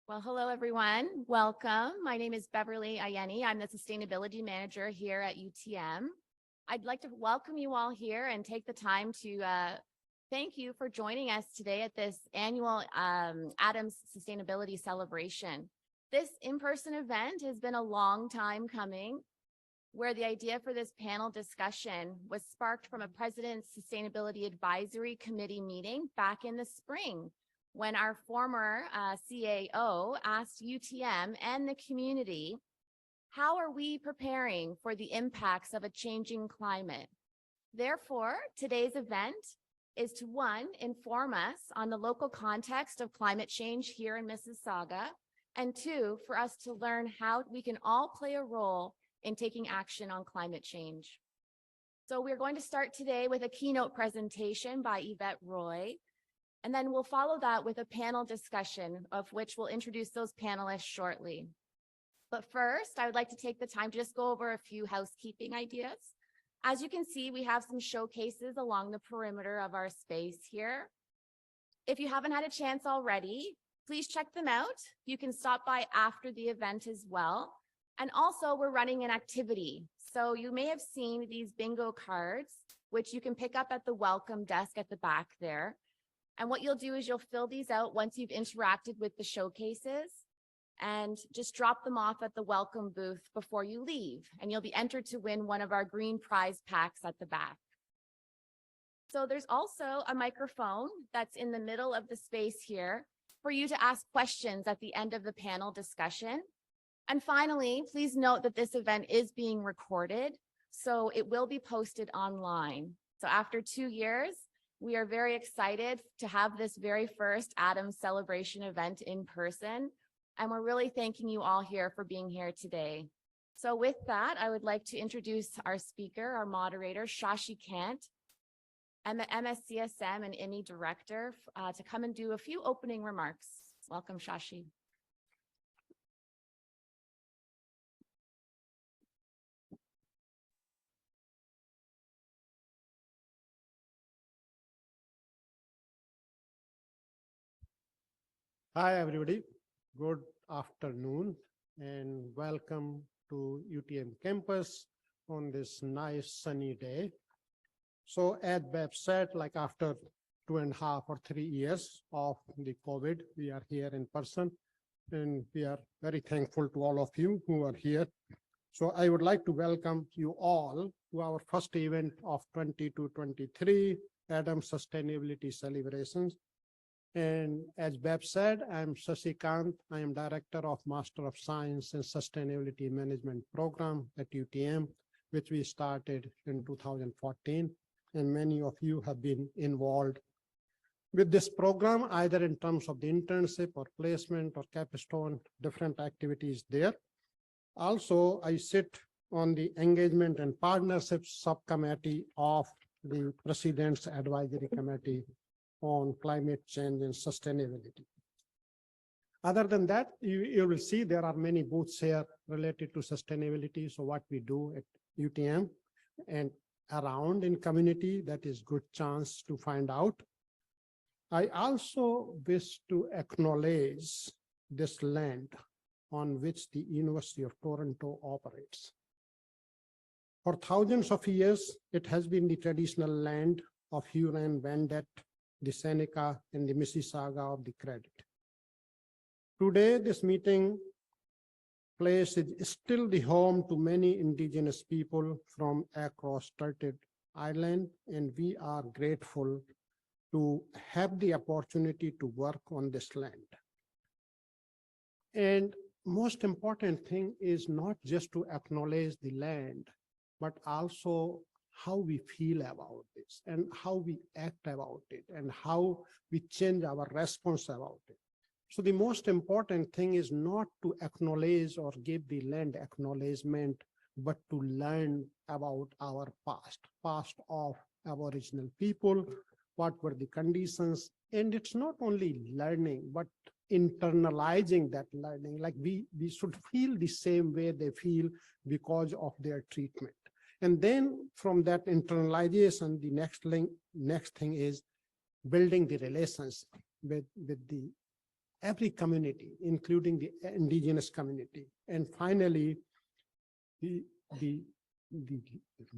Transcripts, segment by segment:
Well, hello, everyone. Welcome. My name is Beverly Ayeni. I'm the Sustainability Manager here at UTM. I'd like to welcome you all here and take the time to thank you for joining us today at this annual Adams Sustainability Celebration. This in-person event has been a long time coming, where the idea for this panel discussion was sparked from a President's Sustainability Advisory Committee meeting back in the spring, when our former CAO asked UTM and the community, how are we preparing for the impacts of a changing climate? Therefore, today's event is to, one, inform us on the local context of climate change here in Mississauga, and two, for us to learn how we can all play a role in taking action on climate change. So we're going to start today with a keynote presentation by Yvette Roy, and then we'll follow that with a panel discussion, of which we'll introduce those panelists shortly. But first, I would like to take the time to just go over a few housekeeping ideas. As you can see, we have some showcases along the perimeter of our space here. If you haven't had a chance already, please check them out. You can stop by after the event as well. And also, we're running an activity. So you may have seen these bingo cards, which you can pick up at the welcome desk at the back there. And what you'll do is you'll fill these out once you've interacted with the showcases, and just drop them off at the welcome booth before you leave. And you'll be entered to win one of our green prize packs at the back. So there's also a microphone that's in the middle of the space here for you to ask questions at the end of the panel discussion. And finally, please note that this event is being recorded, so it will be posted online. So after 2 years, we are very excited to have this very first Adams celebration event in person, and we're really thanking you all here for being here today. So with that, I would like to introduce our speaker, our moderator, Shashi Kant, and the MSCSM and IMI Director to come and do a few opening remarks. Welcome, Shashi. Hi, everybody. Good afternoon and welcome to UTM campus on this nice sunny day. So as Bev said, like after 2.5 or 3 years of the COVID, we are here in person, and we are very thankful to all of you who are here. So I would like to welcome you all to our first event of 22-23 Adams Sustainability Celebrations. And as Bev said, I'm Shashi Kant. I am Director of Master of Science in Sustainability Management Program at UTM, which we started in 2014. And many of you have been involved with this program, either in terms of the internship or placement or capstone, different activities there. Also, I sit on the Engagement and Partnerships Subcommittee of the President's Advisory Committee on Climate Change and Sustainability. Other than that, you will see there are many booths here related to sustainability. So what we do at UTM and around in community, that is good chance to find out. I also wish to acknowledge this land on which the University of Toronto operates. For thousands of years, it has been the traditional land of Huron-Wendat, the Seneca, and the Mississauga of the Credit. Today, this meeting place is still the home to many indigenous people from across Turtle Island, and we are grateful to have the opportunity to work on this land. And most important thing is not just to acknowledge the land, but also how we feel about this and how we act about it and how we change our response about it. So the most important thing is not to acknowledge or give the land acknowledgement, but to learn about our past of Aboriginal people, what were the conditions. And it's not only learning, but internalizing that learning. Like we should feel the same way they feel because of their treatment. And then from that internalization, the next thing is building the relationship with the every community, including the indigenous community. And finally, the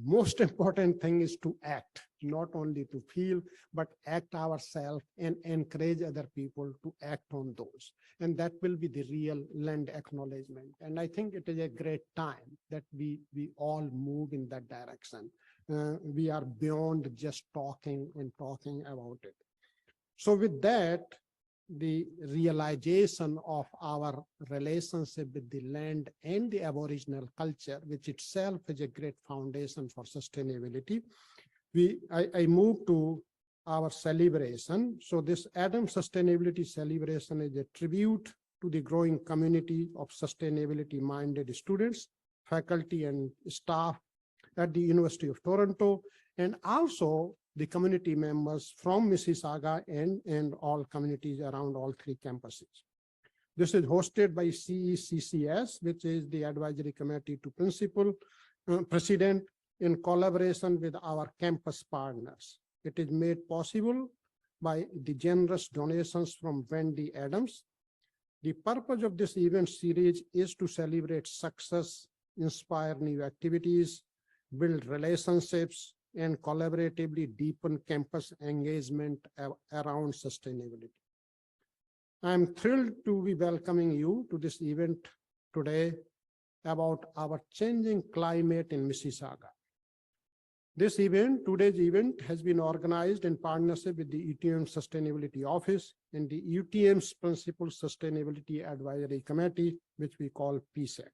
most important thing is to act, not only to feel, but act ourselves and encourage other people to act on those. And that will be the real land acknowledgement. And I think it is a great time that we all move in that direction. We are beyond just talking about it. So with that, the realization of our relationship with the land and the Aboriginal culture, which itself is a great foundation for sustainability. I move to our celebration. So this Adams Sustainability Celebration is a tribute to the growing community of sustainability-minded students, faculty, and staff at the University of Toronto, and also the community members from Mississauga and all communities around all three campuses. This is hosted by CECCS, which is the Advisory Committee to President, in collaboration with our campus partners. It is made possible by the generous donations from Wendy Adams. The purpose of this event series is to celebrate success, inspire new activities, build relationships, and collaboratively deepen campus engagement around sustainability. I'm thrilled to be welcoming you to this event today about our changing climate in Mississauga. Today's event has been organized in partnership with the UTM Sustainability Office and the UTM's Principal Sustainability Advisory Committee, which we call PSAC.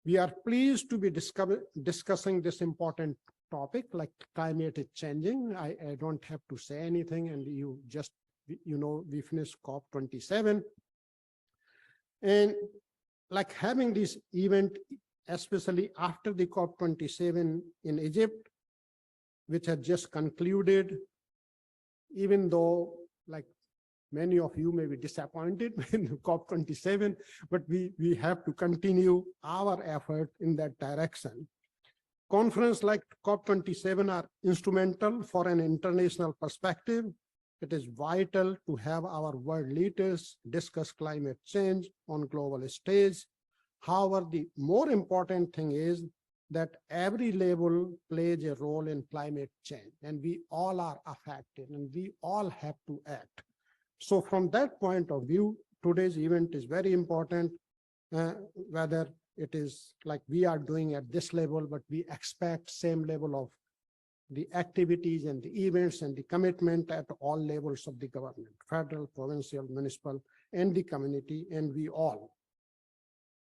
We are pleased to be discussing this important topic, like climate is changing. I don't have to say anything, and we finished COP27. And like having this event, especially after the COP27 in Egypt, which had just concluded, even though like many of you may be disappointed in COP27, but we have to continue our effort in that direction. Conferences like COP27 are instrumental for an international perspective. It is vital to have our world leaders discuss climate change on global stage. However, the more important thing is that every level plays a role in climate change, and we all are affected, and we all have to act. So from that point of view, today's event is very important, whether it is like we are doing at this level, but we expect same level of the activities and the events and the commitment at all levels of the government, federal, provincial, municipal, and the community, and we all.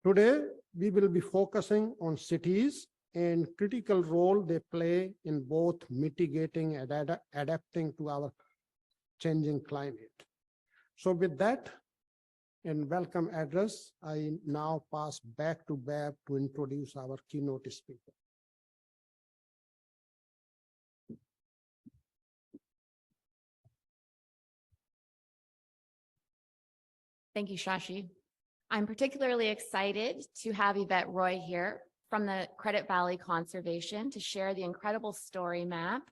Today, we will be focusing on cities and critical role they play in both mitigating and adapting to our changing climate. So with that and welcome address, I now pass back to Bev to introduce our keynote speaker. Thank you, Shashi. I'm particularly excited to have Yvette Roy here from the Credit Valley Conservation to share the incredible story map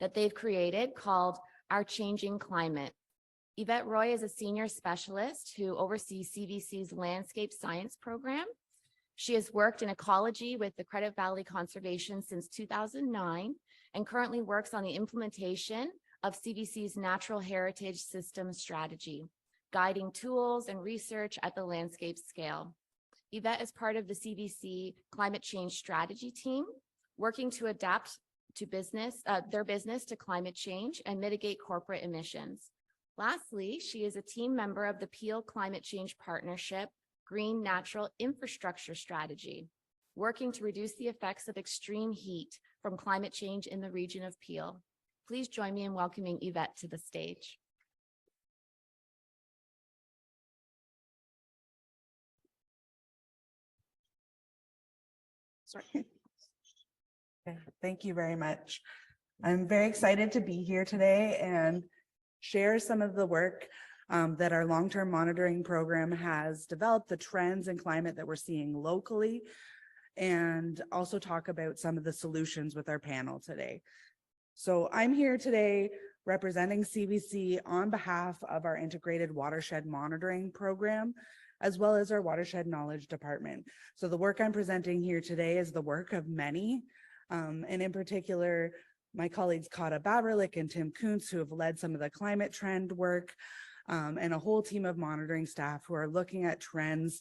that they've created called Our Changing Climate. Yvette Roy is a senior specialist who oversees CVC's landscape science program. She has worked in ecology with the Credit Valley Conservation since 2009 and currently works on the implementation of CVC's natural heritage system strategy, guiding tools and research at the landscape scale. Yvette is part of the CVC climate change strategy team, working to adapt to their business to climate change and mitigate corporate emissions. Lastly, she is a team member of the Peel Climate Change Partnership Green Natural Infrastructure Strategy, working to reduce the effects of extreme heat from climate change in the region of Peel. Please join me in welcoming Yvette to the stage. Sorry. Okay, thank you very much. I'm very excited to be here today and share some of the work that our long-term monitoring program has developed, the trends in climate that we're seeing locally, and also talk about some of the solutions with our panel today. So I'm here today representing CBC on behalf of our integrated watershed monitoring program, as well as our watershed knowledge department. So the work I'm presenting here today is the work of many, and in particular, my colleagues Kata Baverlik and Tim Kuntz, who have led some of the climate trend work, and a whole team of monitoring staff who are looking at trends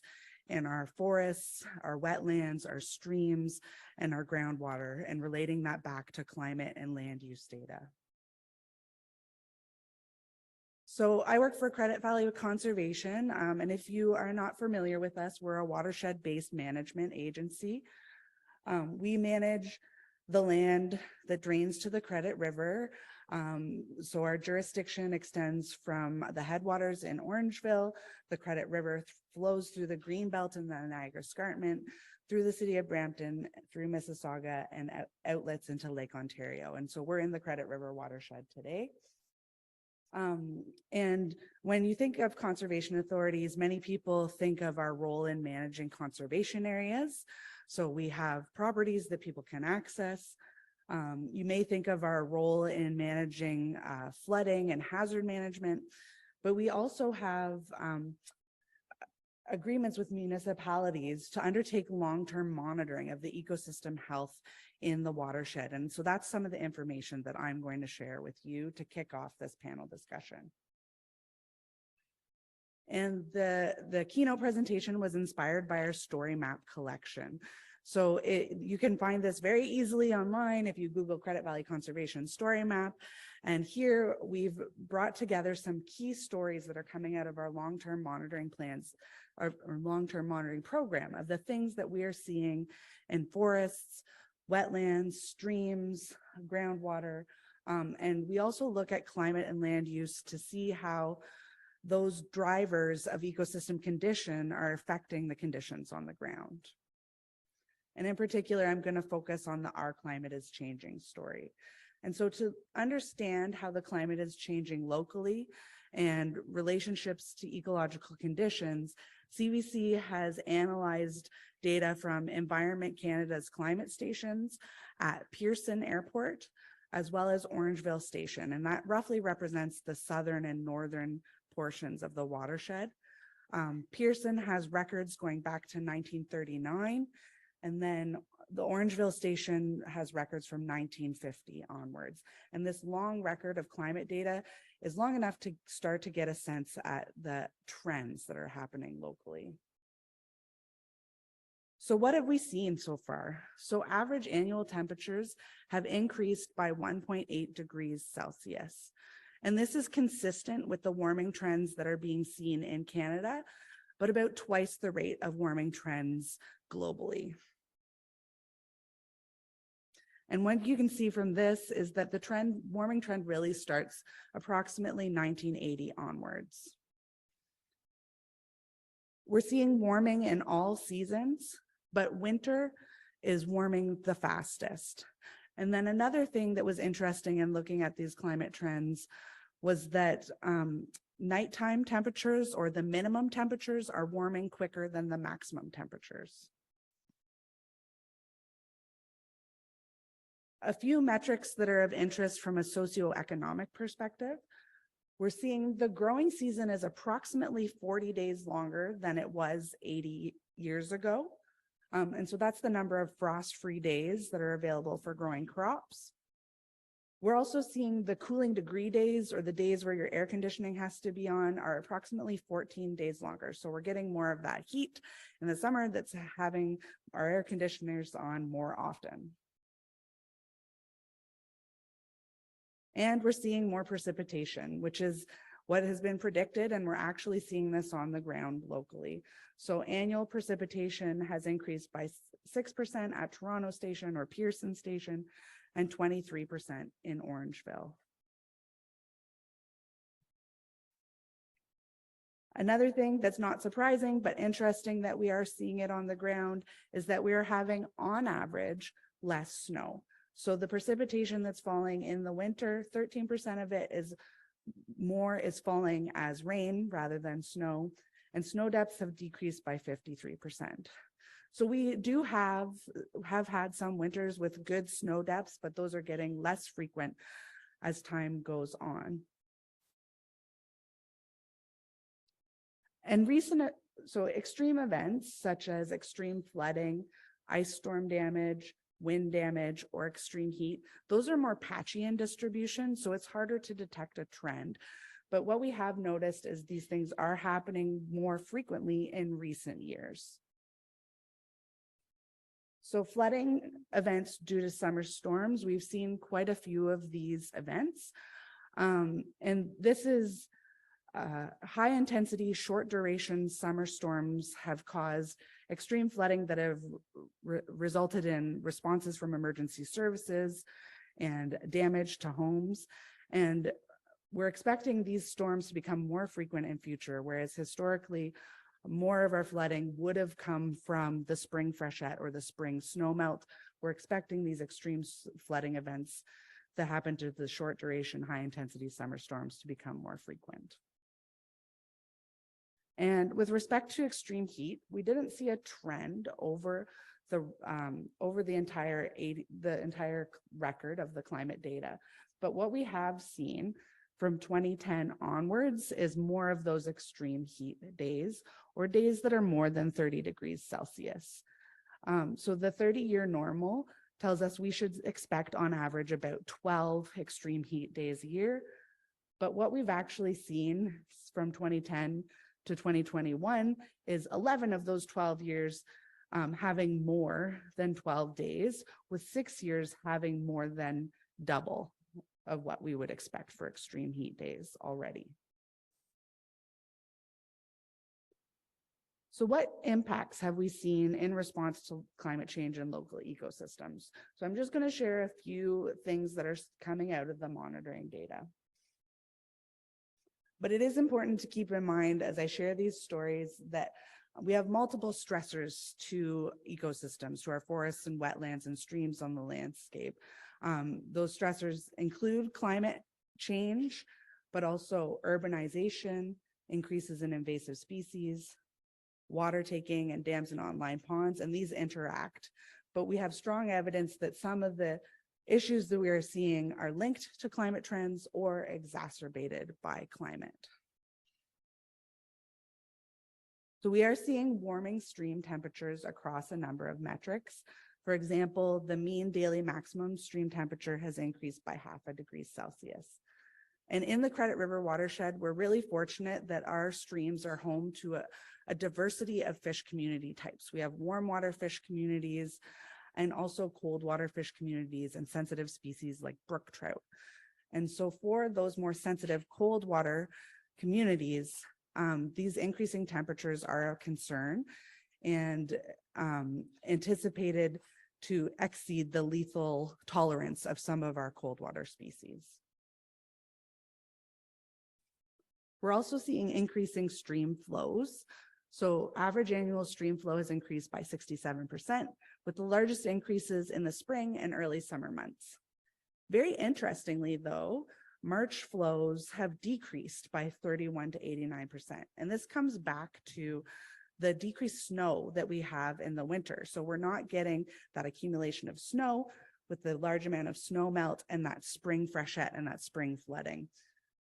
in our forests, our wetlands, our streams, and our groundwater, and relating that back to climate and land use data. So I work for Credit Valley Conservation, and if you are not familiar with us, we're a watershed-based management agency. We manage the land that drains to the Credit River. So our jurisdiction extends from the headwaters in Orangeville. The Credit River flows through the Greenbelt and the Niagara Escarpment, through the city of Brampton, through Mississauga, and outlets into Lake Ontario. And so we're in the Credit River Watershed today. And when you think of conservation authorities, many people think of our role in managing conservation areas. So we have properties that people can access. You may think of our role in managing flooding and hazard management, but we also have agreements with municipalities to undertake long-term monitoring of the ecosystem health in the watershed. And so that's some of the information that I'm going to share with you to kick off this panel discussion. And the keynote presentation was inspired by our StoryMap collection. So you can find this very easily online if you Google Credit Valley Conservation StoryMap. And here we've brought together some key stories that are coming out of our long-term monitoring plans, our long-term monitoring program, of the things that we are seeing in forests, wetlands, streams, groundwater. And we also look at climate and land use to see how those drivers of ecosystem condition are affecting the conditions on the ground. And in particular, I'm going to focus on the Our Climate is Changing story. And so to understand how the climate is changing locally and relationships to ecological conditions, CBC has analyzed data from Environment Canada's climate stations at Pearson Airport, as well as Orangeville Station. And that roughly represents the southern and northern portions of the watershed. Pearson has records going back to 1939. And then the Orangeville Station has records from 1950 onwards. And this long record of climate data is long enough to start to get a sense at the trends that are happening locally. So what have we seen so far? So average annual temperatures have increased by 1.8 degrees Celsius. And this is consistent with the warming trends that are being seen in Canada, but about twice the rate of warming trends globally. And what you can see from this is that the warming trend really starts approximately 1980 onwards. We're seeing warming in all seasons, but winter is warming the fastest. And then another thing that was interesting in looking at these climate trends was that nighttime temperatures, or the minimum temperatures, are warming quicker than the maximum temperatures. A few metrics that are of interest from a socioeconomic perspective. We're seeing the growing season is approximately 40 days longer than it was 80 years ago. And so that's the number of frost-free days that are available for growing crops. We're also seeing the cooling degree days, or the days where your air conditioning has to be on, are approximately 14 days longer. So we're getting more of that heat in the summer that's having our air conditioners on more often. And we're seeing more precipitation, which is what has been predicted, and we're actually seeing this on the ground locally. So annual precipitation has increased by 6% at Toronto Station or Pearson Station, and 23% in Orangeville. Another thing that's not surprising but interesting that we are seeing it on the ground is that we are having, on average, less snow. So the precipitation that's falling in the winter, 13% of it is falling as rain rather than snow, and snow depths have decreased by 53%. So we do have had some winters with good snow depths, but those are getting less frequent as time goes on. And extreme events such as extreme flooding, ice storm damage, wind damage, or extreme heat, those are more patchy in distribution, so it's harder to detect a trend. But what we have noticed is these things are happening more frequently in recent years. So flooding events due to summer storms, we've seen quite a few of these events. And this is high intensity, short duration summer storms have caused extreme flooding that have resulted in responses from emergency services and damage to homes. And we're expecting these storms to become more frequent in future, whereas historically, more of our flooding would have come from the spring freshet or the spring snowmelt. We're expecting these extreme flooding events that happen to the short duration, high intensity summer storms to become more frequent. And with respect to extreme heat, we didn't see a trend over the entire record of the climate data. But what we have seen from 2010 onwards is more of those extreme heat days, or days that are more than 30 degrees Celsius. So the 30-year normal tells us we should expect on average about 12 extreme heat days a year. But what we've actually seen from 2010 to 2021 is 11 of those 12 years having more than 12 days, with 6 years having more than double of what we would expect for extreme heat days already. So what impacts have we seen in response to climate change in local ecosystems? So I'm just going to share a few things that are coming out of the monitoring data. But it is important to keep in mind as I share these stories that we have multiple stressors to ecosystems, to our forests and wetlands and streams on the landscape. Those stressors include climate change, but also urbanization, increases in invasive species, water taking, and dams and online ponds, and these interact. But we have strong evidence that some of the issues that we are seeing are linked to climate trends or exacerbated by climate. So we are seeing warming stream temperatures across a number of metrics. For example, the mean daily maximum stream temperature has increased by 0.5 degrees Celsius. And in the Credit River Watershed, we're really fortunate that our streams are home to a diversity of fish community types. We have warm water fish communities and also cold water fish communities and sensitive species like brook trout. And so for those more sensitive cold water communities, these increasing temperatures are a concern and anticipated to exceed the lethal tolerance of some of our cold water species. We're also seeing increasing stream flows. So average annual stream flow has increased by 67%, with the largest increases in the spring and early summer months. Very interestingly, though, March flows have decreased by 31 to 89%. And this comes back to the decreased snow that we have in the winter. So we're not getting that accumulation of snow with the large amount of snow melt and that spring freshet and that spring flooding.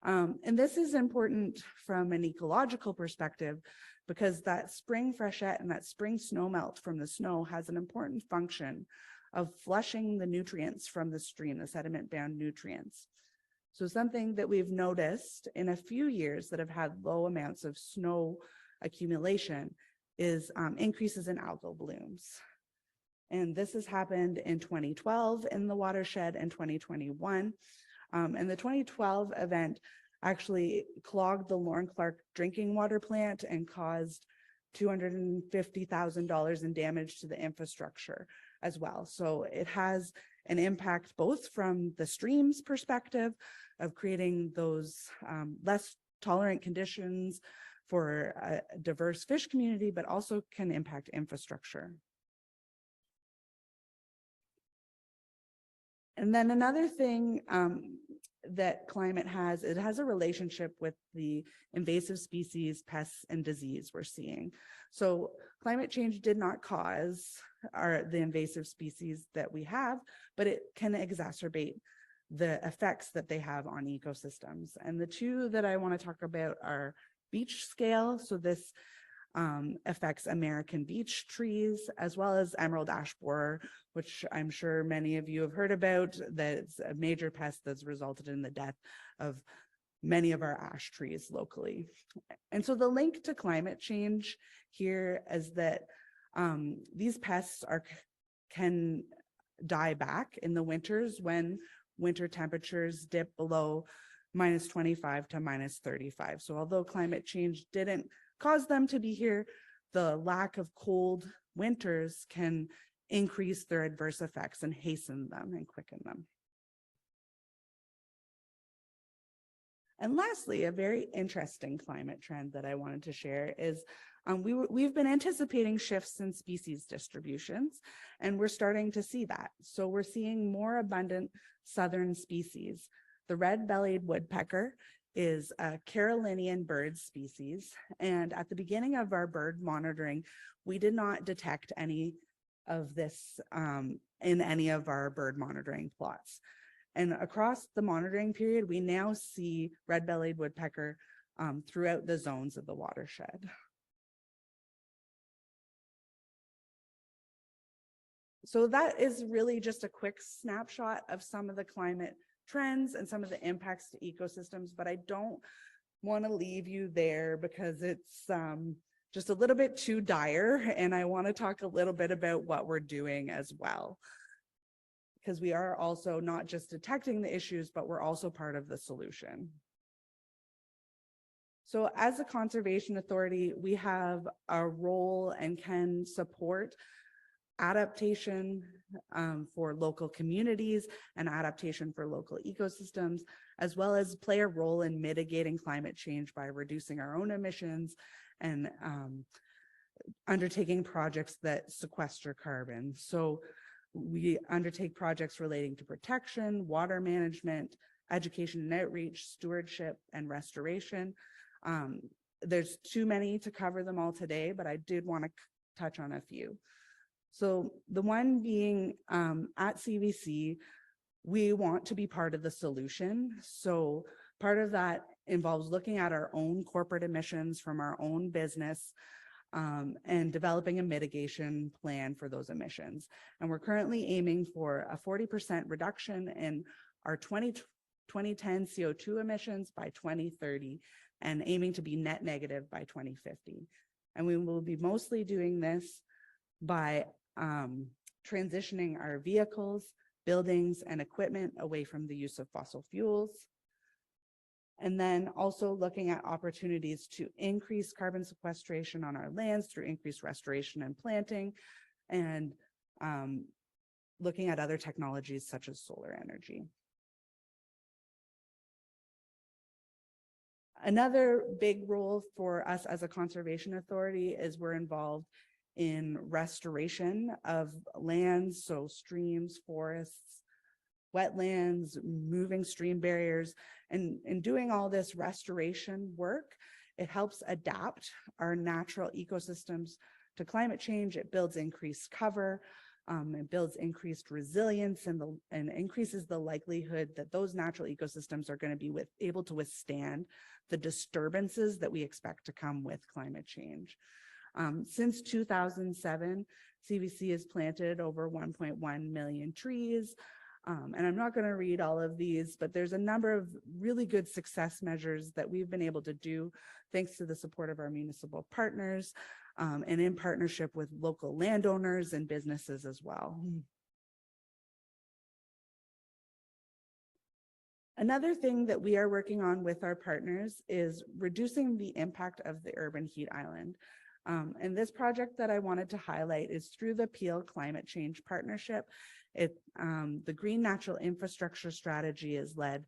And this is important from an ecological perspective because that spring freshet and that spring snow melt from the snow has an important function of flushing the nutrients from the stream, the sediment-bound nutrients. So something that we've noticed in a few years that have had low amounts of snow accumulation is increases in algal blooms. And this has happened in 2012 in the watershed and 2021. And the 2012 event actually clogged the Lorne Clark drinking water plant and caused $250,000 in damage to the infrastructure as well. So it has an impact both from the stream's perspective of creating those less tolerant conditions for a diverse fish community, but also can impact infrastructure. And then another thing that climate has, it has a relationship with the invasive species, pests, and disease we're seeing. So climate change did not cause the invasive species that we have, but it can exacerbate the effects that they have on ecosystems. And the two that I want to talk about are beach scale. So this affects American beach trees, as well as emerald ash borer, which I'm sure many of you have heard about. That's a major pest that's resulted in the death of many of our ash trees locally. And so the link to climate change here is that these pests can die back in the winters when winter temperatures dip below -25 to -35. So although climate change didn't cause them to be here, the lack of cold winters can increase their adverse effects and hasten them and quicken them. And lastly, a very interesting climate trend that I wanted to share is we've been anticipating shifts in species distributions, and we're starting to see that. So we're seeing more abundant southern species. The red-bellied woodpecker is a Carolinian bird species, and at the beginning of our bird monitoring, we did not detect any of this in any of our bird monitoring plots. And across the monitoring period, we now see red-bellied woodpecker throughout the zones of the watershed. So that is really just a quick snapshot of some of the climate trends and some of the impacts to ecosystems, but I don't want to leave you there because it's just a little bit too dire, and I want to talk a little bit about what we're doing as well. Because we are also not just detecting the issues, but we're also part of the solution. So as a conservation authority, we have a role and can support adaptation for local communities and adaptation for local ecosystems, as well as play a role in mitigating climate change by reducing our own emissions and undertaking projects that sequester carbon. So we undertake projects relating to protection, water management, education and outreach, stewardship, and restoration. There's too many to cover them all today, but I did want to touch on a few. So the one being at CVC, we want to be part of the solution. So part of that involves looking at our own corporate emissions from our own business and developing a mitigation plan for those emissions. And we're currently aiming for a 40% reduction in our 2010 CO2 emissions by 2030 and aiming to be net negative by 2050. And we will be mostly doing this by transitioning our vehicles, buildings, and equipment away from the use of fossil fuels. And then also looking at opportunities to increase carbon sequestration on our lands through increased restoration and planting, and looking at other technologies such as solar energy. Another big role for us as a conservation authority is we're involved in restoration of lands, so streams, forests, wetlands, moving stream barriers, and in doing all this restoration work, it helps adapt our natural ecosystems to climate change. It builds increased cover, it builds increased resilience, and increases the likelihood that those natural ecosystems are going to be able to withstand the disturbances that we expect to come with climate change. Since 2007, CVC has planted over 1.1 million trees. And I'm not going to read all of these, but there's a number of really good success measures that we've been able to do thanks to the support of our municipal partners and in partnership with local landowners and businesses as well. Another thing that we are working on with our partners is reducing the impact of the urban heat island. And this project that I wanted to highlight is through the Peel Climate Change Partnership. The Green Natural Infrastructure Strategy is led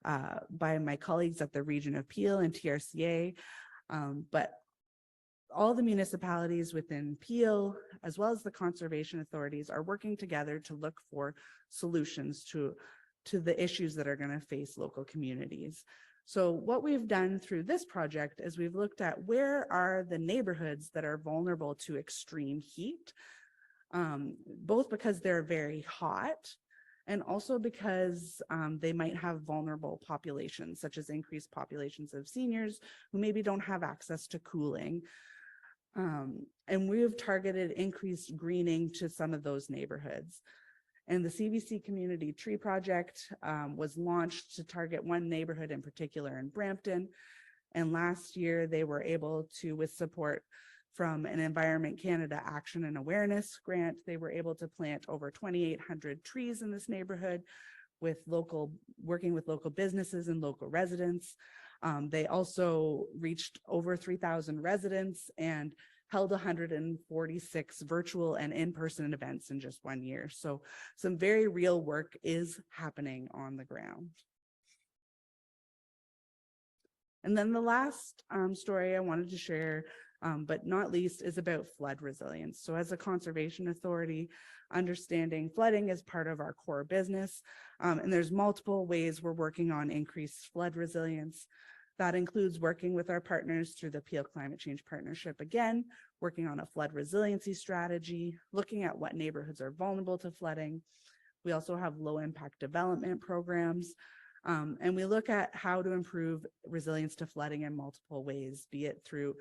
by my colleagues at the Region of Peel and TRCA, but all the municipalities within Peel, as well as the conservation authorities, are working together to look for solutions to the issues that are going to face local communities. So what we've done through this project is we've looked at where are the neighborhoods that are vulnerable to extreme heat, both because they're very hot and also because they might have vulnerable populations, such as increased populations of seniors who maybe don't have access to cooling. And we have targeted increased greening to some of those neighborhoods. And the CVC Community Tree Project was launched to target one neighborhood in particular in Brampton. And last year they were able to, with support from an Environment Canada Action and Awareness grant, they were able to plant over 2,800 trees in this neighborhood working with local businesses and local residents. They also reached over 3,000 residents and held 146 virtual and in-person events in just 1 year. So some very real work is happening on the ground. And then the last story I wanted to share, but not least, is about flood resilience. So as a conservation authority, understanding flooding is part of our core business. And there's multiple ways we're working on increased flood resilience. That includes working with our partners through the Peel Climate Change Partnership, again, working on a flood resiliency strategy, looking at what neighborhoods are vulnerable to flooding. We also have low impact development programs. And we look at how to improve resilience to flooding in multiple ways, be it through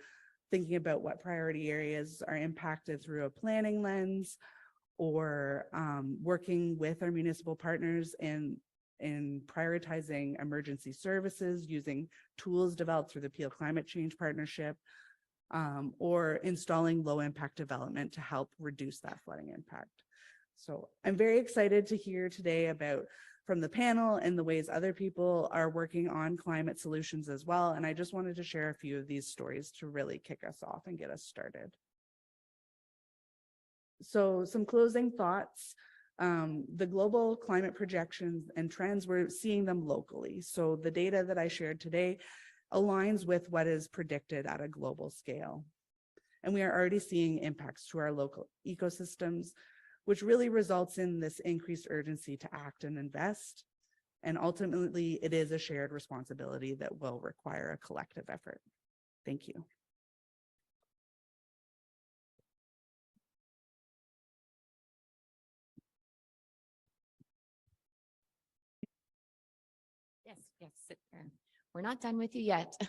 thinking about what priority areas are impacted through a planning lens, or working with our municipal partners in prioritizing emergency services using tools developed through the Peel Climate Change Partnership, or installing low impact development to help reduce that flooding impact. So I'm very excited to hear today from the panel and the ways other people are working on climate solutions as well. And I just wanted to share a few of these stories to really kick us off and get us started. So some closing thoughts. The global climate projections and trends, we're seeing them locally. So the data that I shared today aligns with what is predicted at a global scale. And we are already seeing impacts to our local ecosystems, which really results in this increased urgency to act and invest. And ultimately, it is a shared responsibility that will require a collective effort. Thank you. Yes, sit there. We're not done with you yet.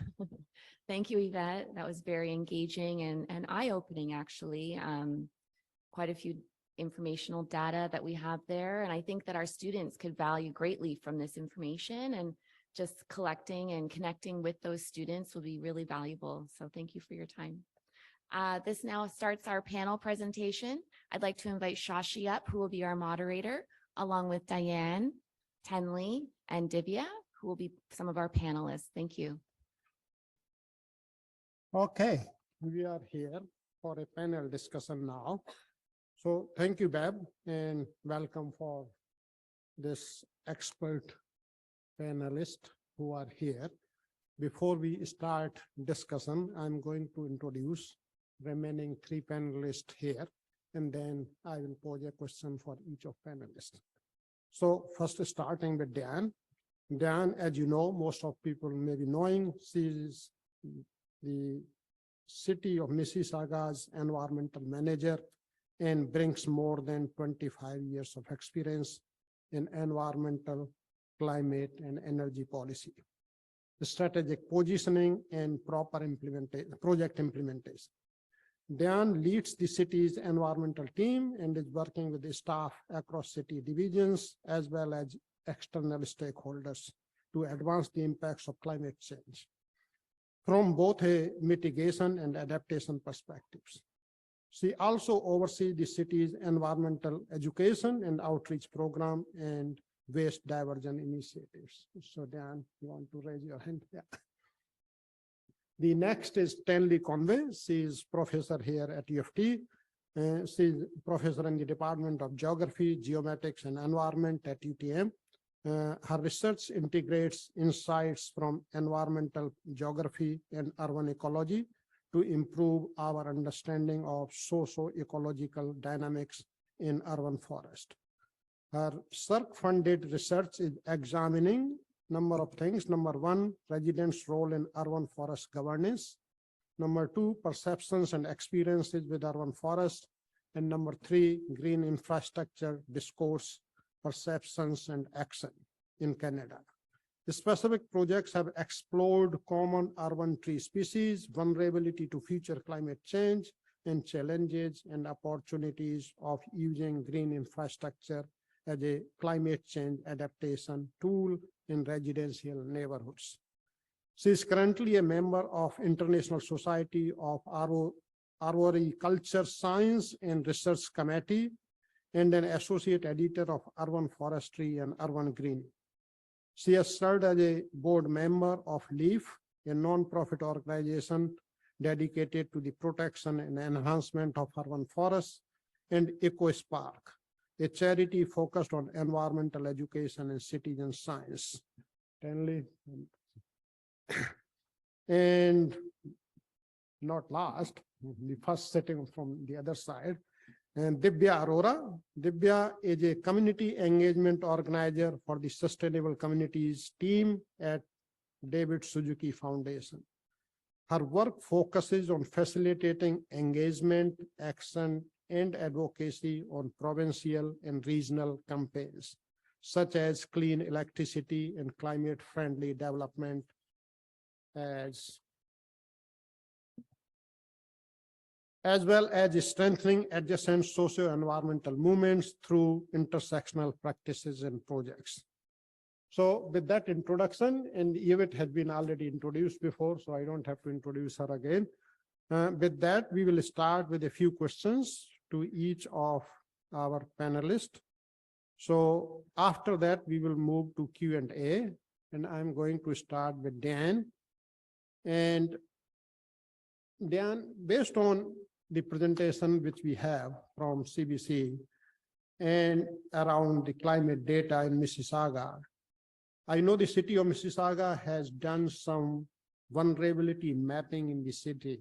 Thank you, Yvette. That was very engaging and eye-opening, actually. Quite a few informational data that we have there. And I think that our students could value greatly from this information, and just collecting and connecting with those students will be really valuable. So thank you for your time. This now starts our panel presentation. I'd like to invite Shashi up, who will be our moderator, along with Diane, Tenley, and Divya, who will be some of our panelists. Thank you. Okay, we are here for a panel discussion now. So thank you, Bab, and welcome for this expert panelists who are here. Before we start discussion, I'm going to introduce remaining 3 panelists here, and then I will pose a question for each of panelists. So first, starting with Diane. Diane, as you know, most of people may be knowing, she is the City of Mississauga's environmental manager and brings more than 25 years of experience in environmental, climate, and energy policy, strategic positioning, and proper project implementation. Diane leads the city's environmental team and is working with the staff across city divisions as well as external stakeholders to advance the impacts of climate change from both a mitigation and adaptation perspectives. She also oversees the city's environmental education and outreach program and waste diversion initiatives. So Dan, you want to raise your hand? Yeah. The next is Tenley Conway. She is professor here at U of T. She is professor in the Department of Geography, Geomatics, and Environment at UTM. Her research integrates insights from environmental geography and urban ecology to improve our understanding of socio-ecological dynamics in urban forest. Her CERC-funded research is examining number of things. Number 1, residents' role in urban forest governance. Number 2, perceptions and experiences with urban forest. And number 3, green infrastructure discourse perceptions, and action in Canada. The specific projects have explored common urban tree species, vulnerability to future climate change, and challenges and opportunities of using green infrastructure as a climate change adaptation tool in residential neighborhoods. She is currently a member of International Society of Arboriculture Science and Research Committee and an associate editor of Urban Forestry and Urban Greening. She has served as a board member of LEAF, a nonprofit organization dedicated to the protection and enhancement of urban forests, and EcoSpark, a charity focused on environmental education and citizen science. And not last, the first sitting from the other side, and Divya Arora. Divya is a community engagement organizer for the Sustainable Communities team at David Suzuki Foundation. Her work focuses on facilitating engagement, action, and advocacy on provincial and regional campaigns, such as clean electricity and climate-friendly development, as well as strengthening adjacent socio-environmental movements through intersectional practices and projects. So with that introduction, and Yvette has been already introduced before, so I don't have to introduce her again. With that, we will start with a few questions to each of our panelists. So after that, we will move to Q&A, and I'm going to start with Dan. And Dan, based on the presentation which we have from CBC and around the climate data in Mississauga, I know the City of Mississauga has done some vulnerability mapping in the city,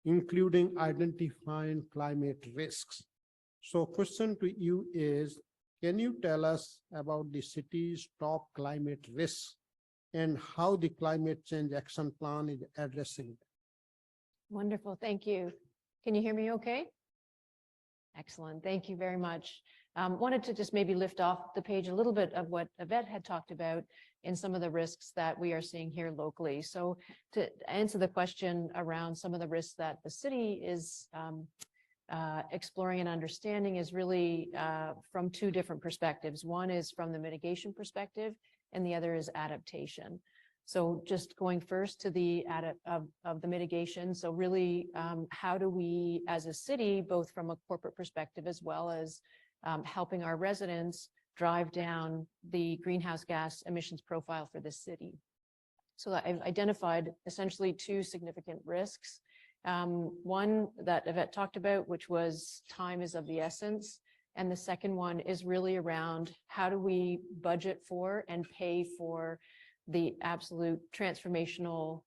including identifying climate risks. So question to you is, can you tell us about the city's top climate risks and how the climate change action plan is addressing them? Wonderful, thank you. Can you hear me okay? Excellent, thank you very much. Wanted to just maybe lift off the page a little bit of what Yvette had talked about in some of the risks that we are seeing here locally. So to answer the question around some of the risks that the city is exploring and understanding is really from two different perspectives. One is from the mitigation perspective, and the other is adaptation. So just going first to the of the mitigation. So really, how do we as a city, both from a corporate perspective as well as helping our residents drive down the greenhouse gas emissions profile for the city? So I've identified essentially two significant risks. One that Yvette talked about, which was time is of the essence. And the second one is really around how do we budget for and pay for the absolute transformational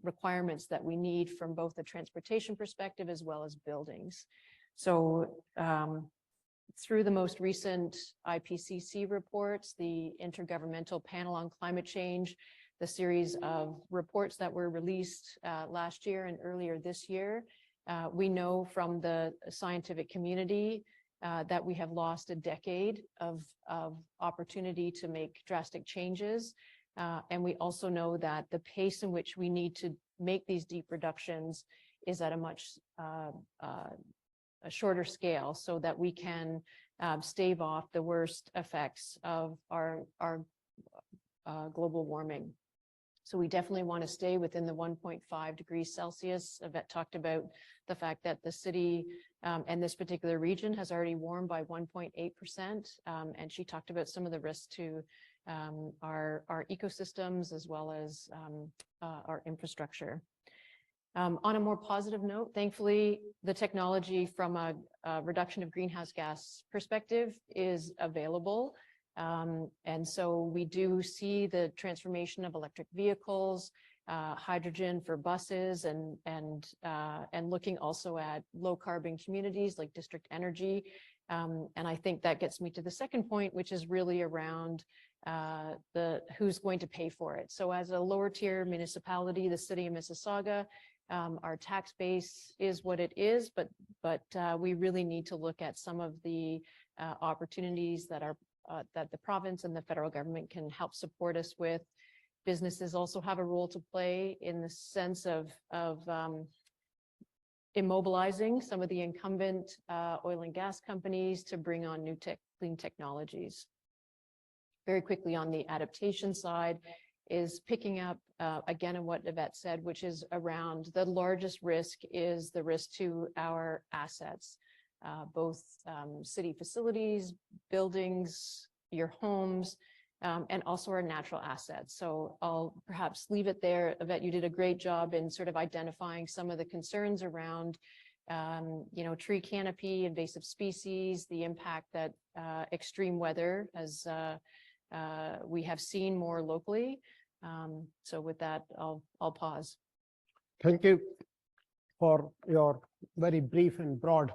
requirements that we need from both the transportation perspective as well as buildings. So through the most recent IPCC reports, the Intergovernmental Panel on Climate Change, the series of reports that were released last year and earlier this year, we know from the scientific community that we have lost a decade of opportunity to make drastic changes. And we also know that the pace in which we need to make these deep reductions is at a much a shorter scale, so that we can stave off the worst effects of our global warming. So we definitely want to stay within the 1.5 degrees Celsius. Yvette talked about the fact that the city and this particular region has already warmed by 1.8%. And she talked about some of the risks to our ecosystems as well as our infrastructure. On a more positive note, thankfully, the technology from a reduction of greenhouse gas perspective is available. And so we do see the transformation of electric vehicles, hydrogen for buses, and looking also at low carbon communities like district energy. And I think that gets me to the second point, which is really around who's going to pay for it. So as a lower tier municipality, the City of Mississauga, our tax base is what it is, but we really need to look at some of the opportunities that are that the province and the federal government can help support us with. Businesses also have a role to play in the sense of immobilizing some of the incumbent oil and gas companies to bring on new clean technologies. Very quickly on the adaptation side is picking up again on what Yvette said, which is around the largest risk is the risk to our assets, both city facilities, buildings, your homes, and also our natural assets. So I'll perhaps leave it there. Yvette, you did a great job in sort of identifying some of the concerns around, tree canopy, invasive species, the impact that extreme weather as we have seen more locally. So with that, I'll pause. Thank you for your very brief and broad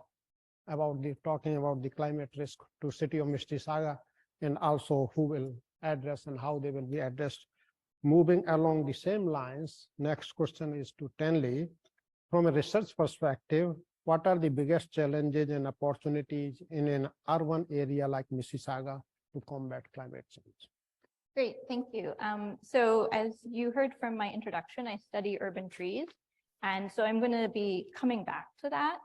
about talking about the climate risk to City of Mississauga, and also who will address and how they will be addressed. Moving along the same lines, next question is to Tenley. From a research perspective, what are the biggest challenges and opportunities in an urban area like Mississauga to combat climate change? Great, thank you. So as you heard from my introduction, I study urban trees. And so I'm going to be coming back to that.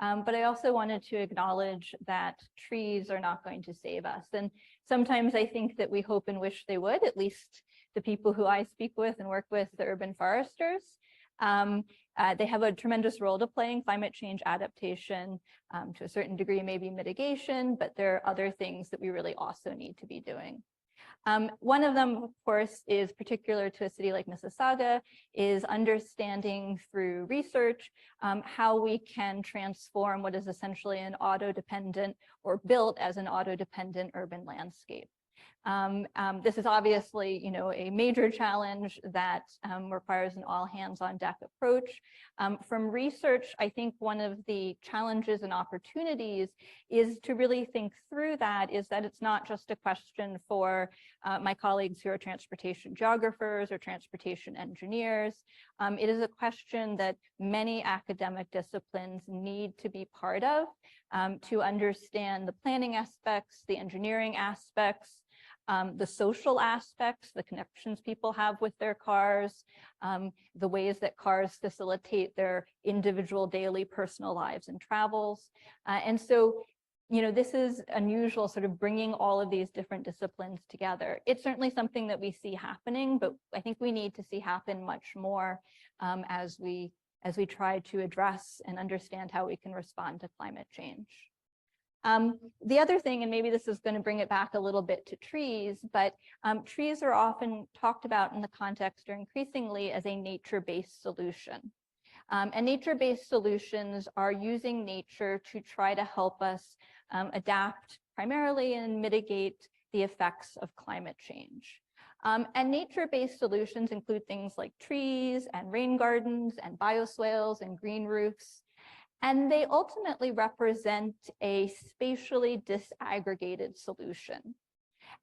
But I also wanted to acknowledge that trees are not going to save us. And sometimes I think that we hope and wish they would, at least the people who I speak with and work with, the urban foresters. They have a tremendous role to play in climate change adaptation, to a certain degree, maybe mitigation, but there are other things that we really also need to be doing. One of them, of course, is particular to a city like Mississauga, is understanding through research how we can transform what is essentially an auto-dependent or built as an auto-dependent urban landscape. This is obviously, a major challenge that requires an all-hands-on-deck approach. From research, I think one of the challenges and opportunities is to really think through that, is that it's not just a question for my colleagues who are transportation geographers or transportation engineers. It is a question that many academic disciplines need to be part of to understand the planning aspects, the engineering aspects, the social aspects, the connections people have with their cars, the ways that cars facilitate their individual daily personal lives and travels. And so, this is unusual, sort of bringing all of these different disciplines together. It's certainly something that we see happening, but I think we need to see happen much more as we try to address and understand how we can respond to climate change. The other thing, and maybe this is going to bring it back a little bit to trees, but trees are often talked about in the context or increasingly as a nature-based solution. And nature-based solutions are using nature to try to help us adapt primarily and mitigate the effects of climate change. And nature-based solutions include things like trees and rain gardens and bioswales and green roofs. And they ultimately represent a spatially disaggregated solution.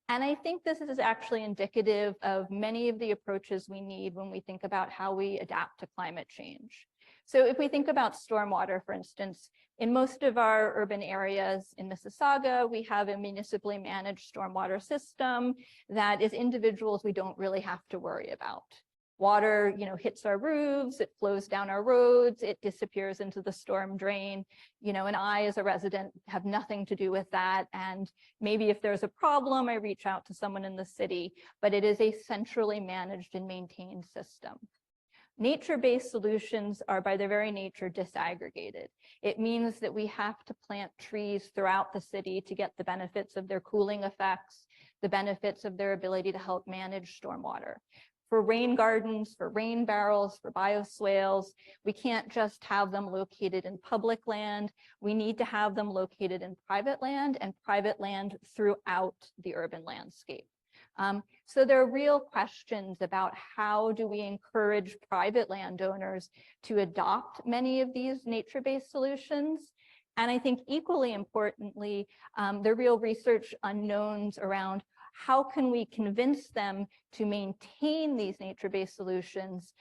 And I think this is actually indicative of many of the approaches we need when we think about how we adapt to climate change. So if we think about stormwater, for instance, in most of our urban areas in Mississauga, we have a municipally managed stormwater system that as individuals, we don't really have to worry about. Water, hits our roofs, it flows down our roads, it disappears into the storm drain, and I as a resident have nothing to do with that. And maybe if there's a problem, I reach out to someone in the city, but it is a centrally managed and maintained system. Nature-based solutions are by their very nature disaggregated. It means that we have to plant trees throughout the city to get the benefits of their cooling effects, the benefits of their ability to help manage stormwater. For rain gardens, for rain barrels, for bioswales, we can't just have them located in public land. We need to have them located in private land and private land throughout the urban landscape. So there are real questions about how do we encourage private landowners to adopt many of these nature-based solutions. And I think equally importantly, there are real research unknowns around how can we convince them to maintain these nature-based solutions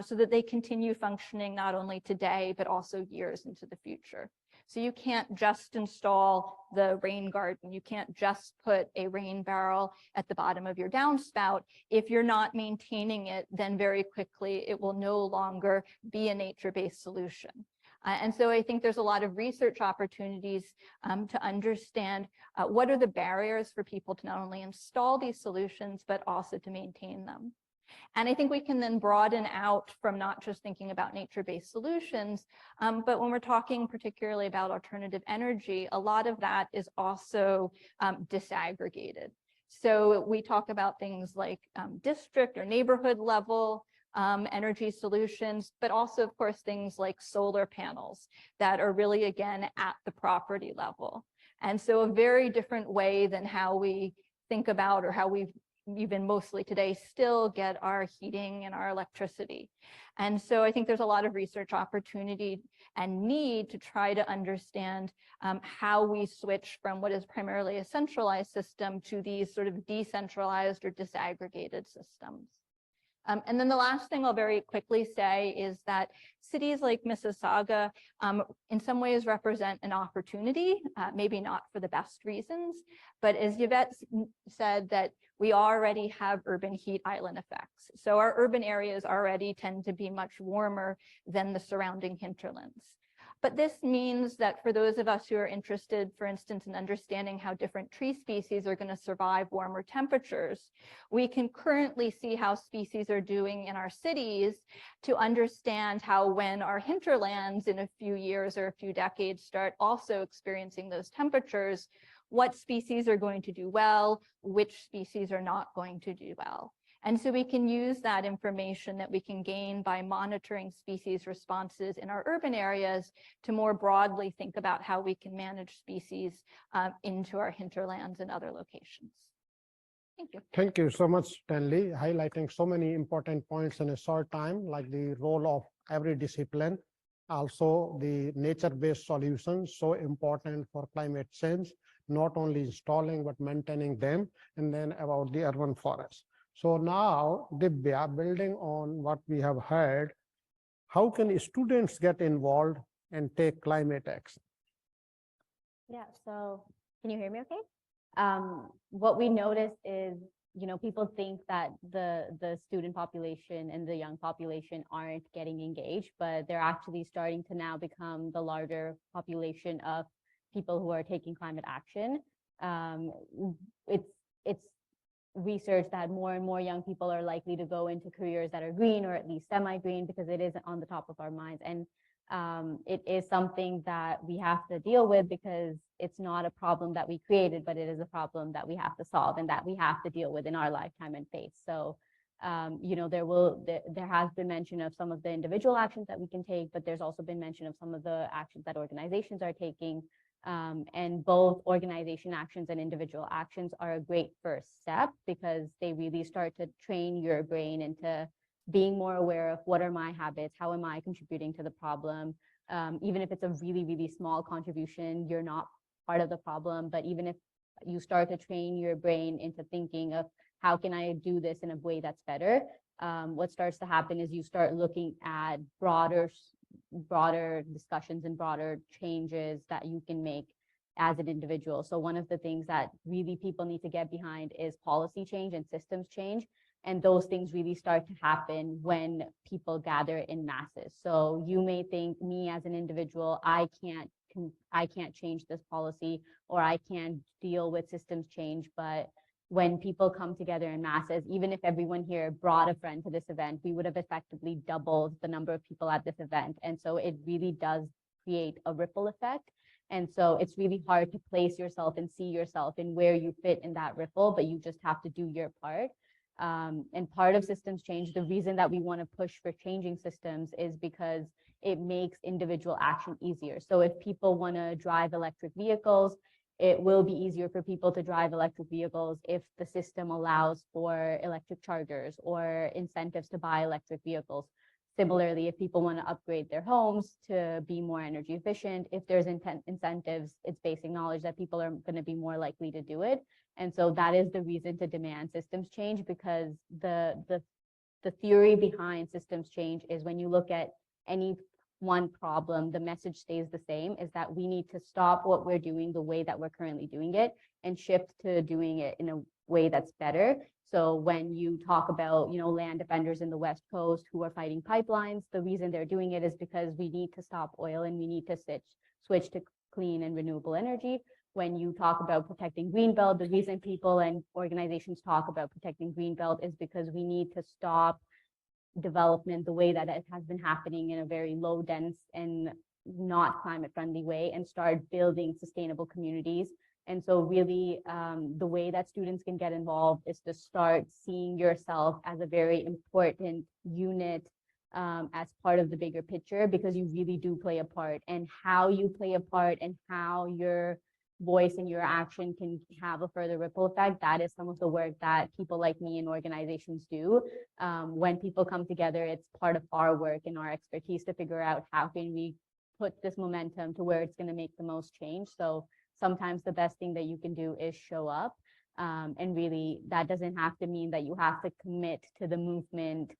so that they continue functioning not only today, but also years into the future. So you can't just install the rain garden. You can't just put a rain barrel at the bottom of your downspout. If you're not maintaining it, then very quickly it will no longer be a nature-based solution. And so I think there's a lot of research opportunities to understand what are the barriers for people to not only install these solutions, but also to maintain them. And I think we can then broaden out from not just thinking about nature-based solutions, but when we're talking particularly about alternative energy, a lot of that is also disaggregated. So we talk about things like district or neighborhood level energy solutions, but also, of course, things like solar panels that are really, again, at the property level. And so a very different way than how we think about, or how we've even mostly today still get our heating and our electricity. And so I think there's a lot of research opportunity and need to try to understand how we switch from what is primarily a centralized system to these sort of decentralized or disaggregated systems. And then the last thing I'll very quickly say is that cities like Mississauga in some ways represent an opportunity, maybe not for the best reasons, but as Yvette said, that we already have urban heat island effects. So our urban areas already tend to be much warmer than the surrounding hinterlands. But this means that for those of us who are interested, for instance, in understanding how different tree species are going to survive warmer temperatures, we can currently see how species are doing in our cities to understand how, when our hinterlands in a few years or a few decades start also experiencing those temperatures, what species are going to do well, which species are not going to do well. And so we can use that information that we can gain by monitoring species responses in our urban areas to more broadly think about how we can manage species into our hinterlands and other locations. Thank you. Thank you so much, Stanley, highlighting so many important points in a short time, like the role of every discipline, also the nature-based solutions, so important for climate change, not only installing, but maintaining them, and then about the urban forest. So now, Dibya, building on what we have heard, how can students get involved and take climate action? Yeah, so can you hear me okay? What we noticed is, people think that the student population and the young population aren't getting engaged, but they're actually starting to now become the larger population of people who are taking climate action. It's research that more and more young people are likely to go into careers that are green, or at least semi-green, because it is on the top of our minds. And it is something that we have to deal with, because it's not a problem that we created, but it is a problem that we have to solve and that we have to deal with in our lifetime and face. So, there has been mention of some of the individual actions that we can take, but there's also been mention of some of the actions that organizations are taking. And both organization actions and individual actions are a great first step, because they really start to train your brain into being more aware of what are my habits, how am I contributing to the problem. Even if it's a really, really small contribution, you're not part of the problem. But even if you start to train your brain into thinking of how can I do this in a way that's better, what starts to happen is you start looking at broader discussions and broader changes that you can make as an individual. So one of the things that really people need to get behind is policy change and systems change. And those things really start to happen when people gather in masses. So you may think, me as an individual, I can't change this policy, or I can't deal with systems change. But when people come together in masses, even if everyone here brought a friend to this event, we would have effectively doubled the number of people at this event. And so it really does create a ripple effect. And so it's really hard to place yourself and see yourself in where you fit in that ripple, but you just have to do your part. And part of systems change, the reason that we want to push for changing systems is because it makes individual action easier. So if people want to drive electric vehicles, it will be easier for people to drive electric vehicles if the system allows for electric chargers or incentives to buy electric vehicles. Similarly, if people want to upgrade their homes to be more energy efficient, if there's incentives, it's basic knowledge that people are going to be more likely to do it. And so that is the reason to demand systems change, because the theory behind systems change is when you look at any one problem, the message stays the same, is that we need to stop what we're doing the way that we're currently doing it and shift to doing it in a way that's better. So when you talk about, land defenders in the West Coast who are fighting pipelines, the reason they're doing it is because we need to stop oil and we need to switch to clean and renewable energy. When you talk about protecting Greenbelt, the reason people and organizations talk about protecting Greenbelt is because we need to stop development the way that it has been happening in a very low dense and not climate friendly way and start building sustainable communities. And so really the way that students can get involved is to start seeing yourself as a very important unit as part of the bigger picture, because you really do play a part, and how you play a part and how your voice and your action can have a further ripple effect. That is some of the work that people like me and organizations do. When people come together, it's part of our work and our expertise to figure out how can we put this momentum to where it's going to make the most change. So sometimes the best thing that you can do is show up. And really, that doesn't have to mean that you have to commit to the movement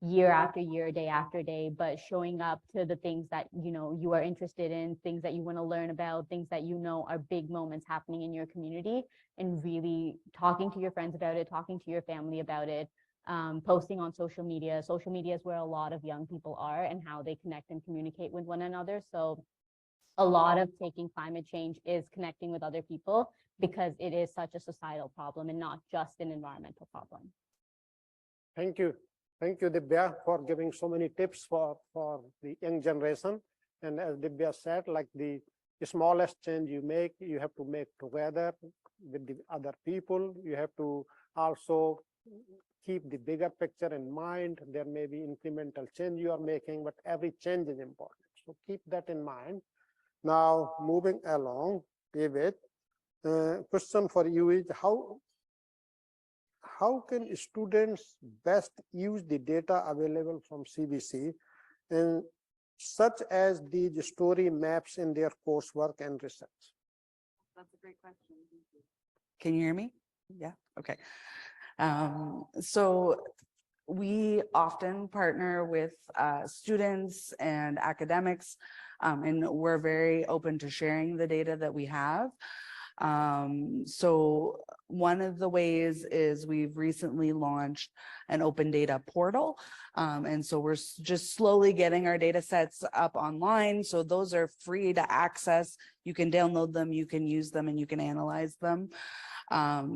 year after year, day after day, but showing up to the things that you are interested in, things that you want to learn about, things that are big moments happening in your community, and really talking to your friends about it, talking to your family about it, posting on social media. Social media is where a lot of young people are and how they connect and communicate with one another. So a lot of taking climate change is connecting with other people, because it is such a societal problem and not just an environmental problem. Thank you. Thank you, Divya, for giving so many tips for the young generation. And as Divya said, like the smallest change you make, you have to make together with the other people. You have to also keep the bigger picture in mind. There may be incremental change you are making, but every change is important. So keep that in mind. Now, moving along, David, question for you is how can students best use the data available from CVC, and such as these story maps in their coursework and research? That's a great question. Can you hear me? Yeah, okay. So we often partner with students and academics, and we're very open to sharing the data that we have. So one of the ways is we've recently launched an open data portal. And so we're just slowly getting our data sets up online. So those are free to access. You can download them, you can use them, and you can analyze them.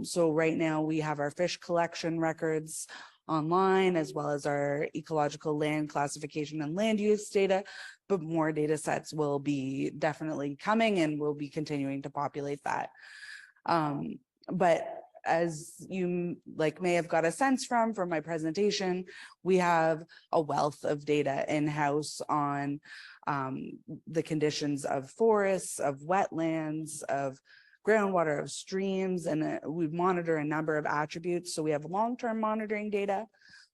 So right now we have our fish collection records online, as well as our ecological land classification and land use data, but more data sets will be definitely coming, and we'll be continuing to populate that. But as you may have got a sense from my presentation, we have a wealth of data in-house on the conditions of forests, of wetlands, of groundwater, of streams, and we monitor a number of attributes. So we have long-term monitoring data.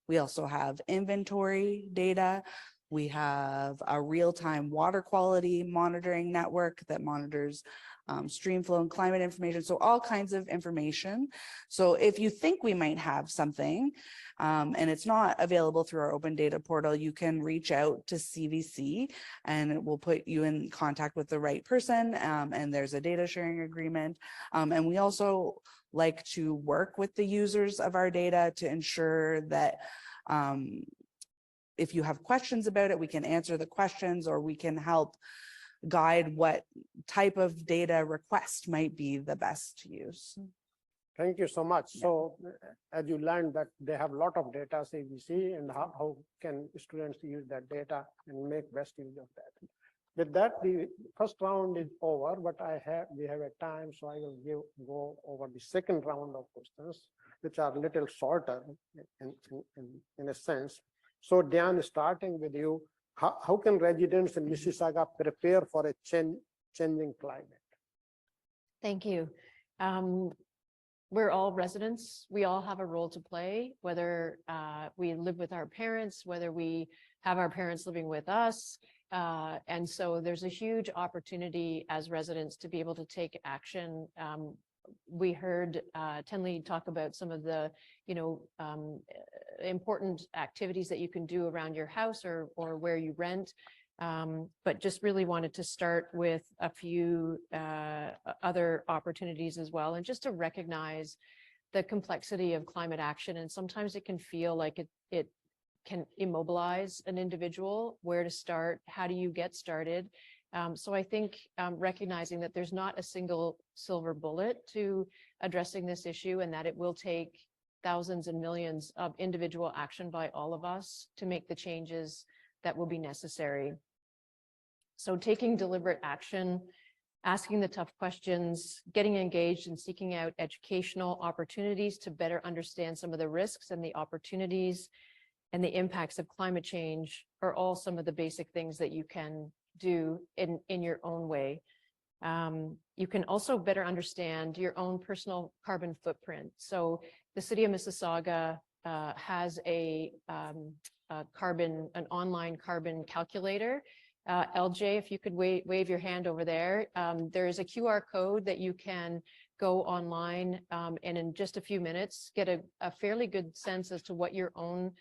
We also have inventory data. We have a real-time water quality monitoring network that monitors stream flow and climate information. So all kinds of information. So if you think we might have something and it's not available through our open data portal, you can reach out to CVC and it will put you in contact with the right person. And there's a data sharing agreement. And we also like to work with the users of our data to ensure that if you have questions about it, we can answer the questions, or we can help guide what type of data request might be the best to use. Thank you so much. Yeah. So as you learned that they have a lot of data, CVC, and how can students use that data and make best use of that. With that, the first round is over, but we have a time, so I will go over the second round of questions, which are a little shorter in a sense. So Dan, starting with you, how can residents in Mississauga prepare for a changing climate? Thank you. We're all residents. We all have a role to play, whether we live with our parents, whether we have our parents living with us. And so there's a huge opportunity as residents to be able to take action. We heard Tenley talk about some of the, important activities that you can do around your house or where you rent. But just really wanted to start with a few other opportunities as well, and just to recognize the complexity of climate action. And sometimes it can feel like it can immobilize an individual. Where to start? How do you get started? So I think recognizing that there's not a single silver bullet to addressing this issue, and that it will take thousands and millions of individual action by all of us to make the changes that will be necessary. So taking deliberate action, asking the tough questions, getting engaged and seeking out educational opportunities to better understand some of the risks and the opportunities and the impacts of climate change are all some of the basic things that you can do in your own way. You can also better understand your own personal carbon footprint. So the City of Mississauga has an online carbon calculator. LJ, if you could wave your hand over there. There is a QR code that you can go online and in just a few minutes get a fairly good sense as to what your own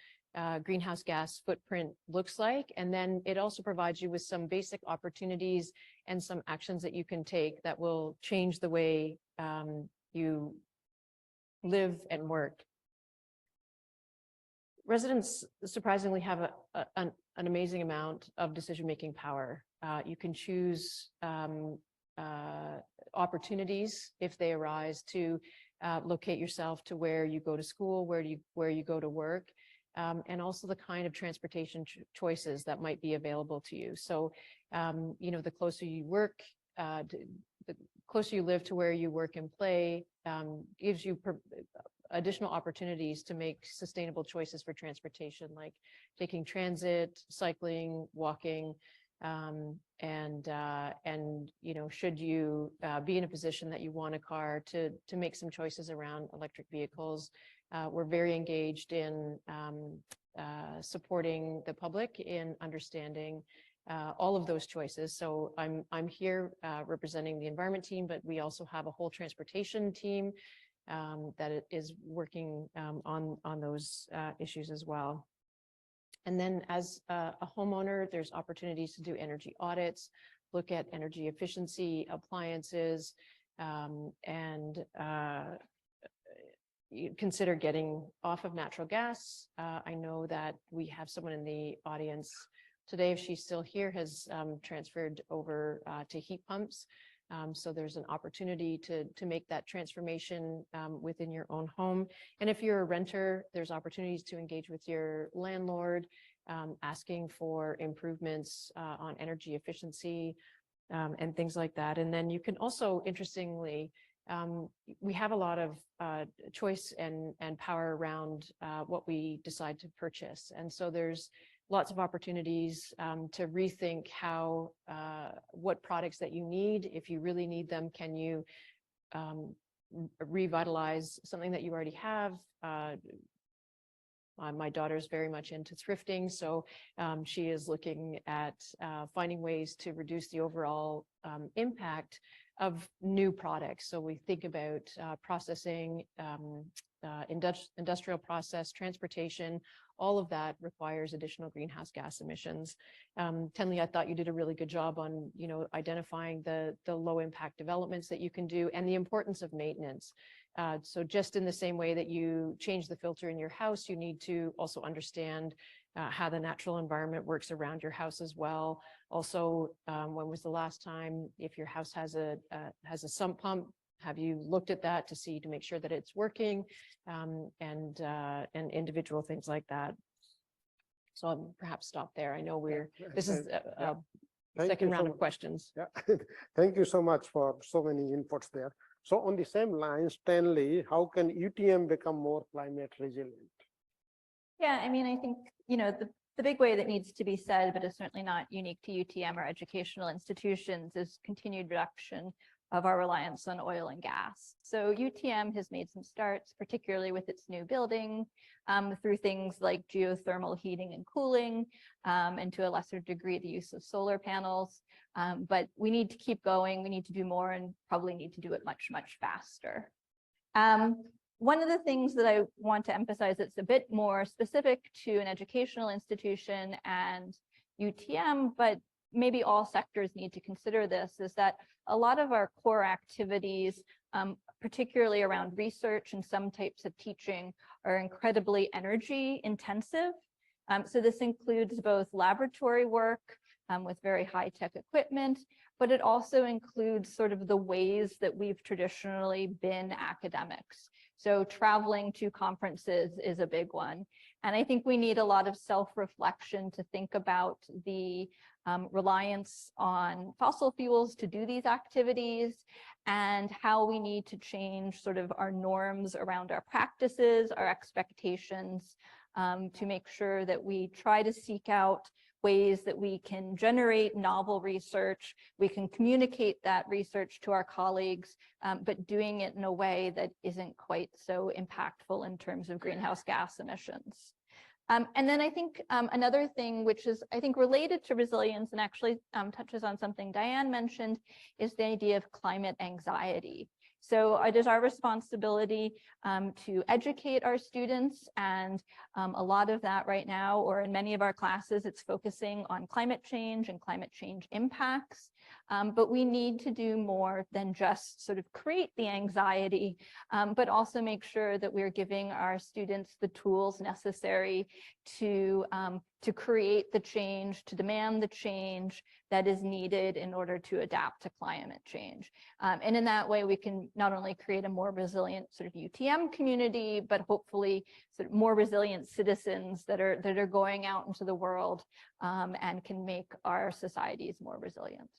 greenhouse gas footprint looks like. And then it also provides you with some basic opportunities and some actions that you can take that will change the way you live and work. Residents surprisingly have an amazing amount of decision-making power. You can choose opportunities if they arise to locate yourself to where you go to school, where you go to work, and also the kind of transportation choices that might be available to you. So, the closer you work, the closer you live to where you work and play, gives you additional opportunities to make sustainable choices for transportation, like taking transit, cycling, walking, and should you be in a position that you want a car, to make some choices around electric vehicles. We're very engaged in supporting the public in understanding all of those choices. So I'm here representing the environment team, but we also have a whole transportation team that is working on those issues as well. And then as a homeowner, there's opportunities to do energy audits, look at energy efficiency appliances, and consider getting off of natural gas. I know that we have someone in the audience today, if she's still here, has transferred over to heat pumps. So there's an opportunity to make that transformation within your own home. And if you're a renter, there's opportunities to engage with your landlord, asking for improvements on energy efficiency and things like that. And then you can also, interestingly, we have a lot of choice and power around what we decide to purchase. And so there's lots of opportunities to rethink how, what products that you need. If you really need them, can you revitalize something that you already have? My daughter's very much into thrifting, so she is looking at finding ways to reduce the overall impact of new products. So we think about processing, industrial process, transportation, all of that requires additional greenhouse gas emissions. Tenley, I thought you did a really good job on, identifying the low impact developments that you can do and the importance of maintenance. So just in the same way that you change the filter in your house, you need to also understand how the natural environment works around your house as well. Also, when was the last time, if your house has a sump pump, have you looked at that to make sure that it's working, and individual things like that. So I'll perhaps stop there. I know this is a second round of questions. Yeah, thank you so much for so many inputs there. So on the same lines, Stanley, how can UTM become more climate resilient? Yeah, I mean, I think, the big way that needs to be said, but is certainly not unique to UTM or educational institutions, is continued reduction of our reliance on oil and gas. So UTM has made some starts, particularly with its new building, through things like geothermal heating and cooling, and to a lesser degree, the use of solar panels. But we need to keep going. We need to do more and probably need to do it much, much faster. One of the things that I want to emphasize that's a bit more specific to an educational institution and UTM, but maybe all sectors need to consider this, is that a lot of our core activities, particularly around research and some types of teaching, are incredibly energy intensive. So this includes both laboratory work with very high-tech equipment, but it also includes sort of the ways that we've traditionally been academics. So traveling to conferences is a big one. And I think we need a lot of self-reflection to think about the reliance on fossil fuels to do these activities, and how we need to change sort of our norms around our practices, our expectations, to make sure that we try to seek out ways that we can generate novel research, we can communicate that research to our colleagues, but doing it in a way that isn't quite so impactful in terms of greenhouse gas emissions. And then I think another thing, which is, I think, related to resilience and actually touches on something Diane mentioned, is the idea of climate anxiety. So it is our responsibility to educate our students, and a lot of that right now, or in many of our classes, it's focusing on climate change and climate change impacts. But we need to do more than just sort of create the anxiety, but also make sure that we're giving our students the tools necessary to create the change, to demand the change that is needed in order to adapt to climate change. And in that way, we can not only create a more resilient sort of UTM community, but hopefully sort of more resilient citizens that are going out into the world and can make our societies more resilient.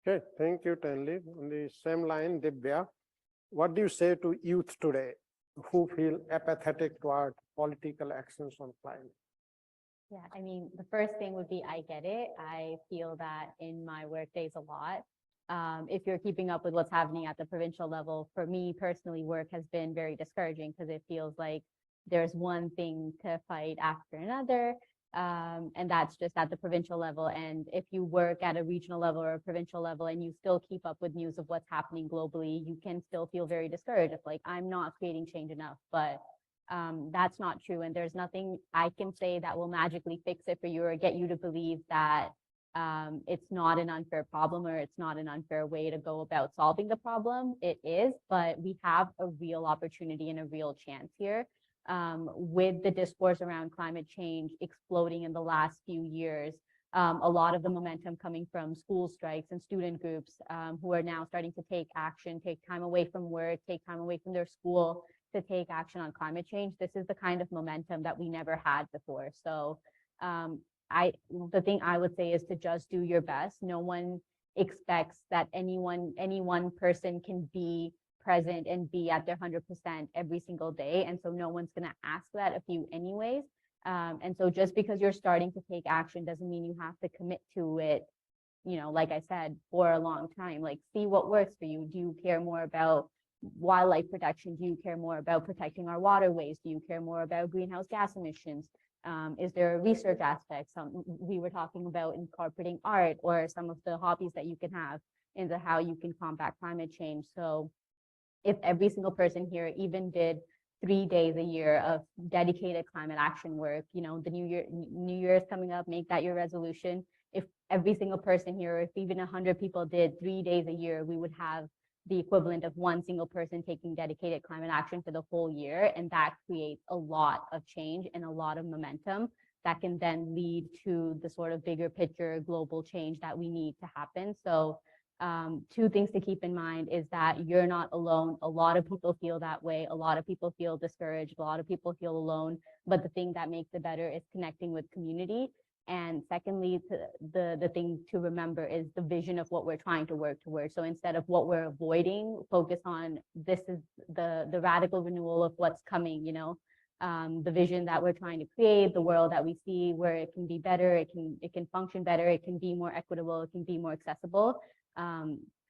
Okay, thank you, Tenley. On the same line, Divya, what do you say to youth today who feel apathetic toward political actions on climate? Yeah, I mean, the first thing would be, I get it. I feel that in my work days a lot. If you're keeping up with what's happening at the provincial level, for me personally, work has been very discouraging because it feels like there's one thing to fight after another. And that's just at the provincial level. And if you work at a regional level or a provincial level and you still keep up with news of what's happening globally, you can still feel very discouraged. It's like, I'm not creating change enough, but that's not true. And there's nothing I can say that will magically fix it for you or get you to believe that it's not an unfair problem or it's not an unfair way to go about solving the problem. It is, but we have a real opportunity and a real chance here. With the discourse around climate change exploding in the last few years, a lot of the momentum coming from school strikes and student groups who are now starting to take action, take time away from work, take time away from their school to take action on climate change. This is the kind of momentum that we never had before. So the thing I would say is to just do your best. No one expects that any one person can be present and be at their 100% every single day. And so no one's going to ask that of you anyways. And so just because you're starting to take action doesn't mean you have to commit to it, you know, like I said, for a long time. Like, see what works for you. Do you care more about wildlife protection? Do you care more about protecting our waterways? Do you care more about greenhouse gas emissions? Is there a research aspect? We were talking about incorporating art or some of the hobbies that you can have into how you can combat climate change. So if every single person here even did 3 days a year of dedicated climate action work, you know, the New Year is coming up, make that your resolution. If every single person here, or if even 100 people did 3 days a year, we would have the equivalent of one single person taking dedicated climate action for the whole year. And that creates a lot of change and a lot of momentum that can then lead to the sort of bigger picture global change that we need to happen. So two things to keep in mind is that you're not alone. A lot of people feel that way. A lot of people feel discouraged. A lot of people feel alone. But the thing that makes it better is connecting with community. And secondly, the thing to remember is the vision of what we're trying to work towards. So instead of what we're avoiding, focus on this is the radical renewal of what's coming, you know, the vision that we're trying to create, the world that we see where it can be better, it can function better, it can be more equitable, it can be more accessible.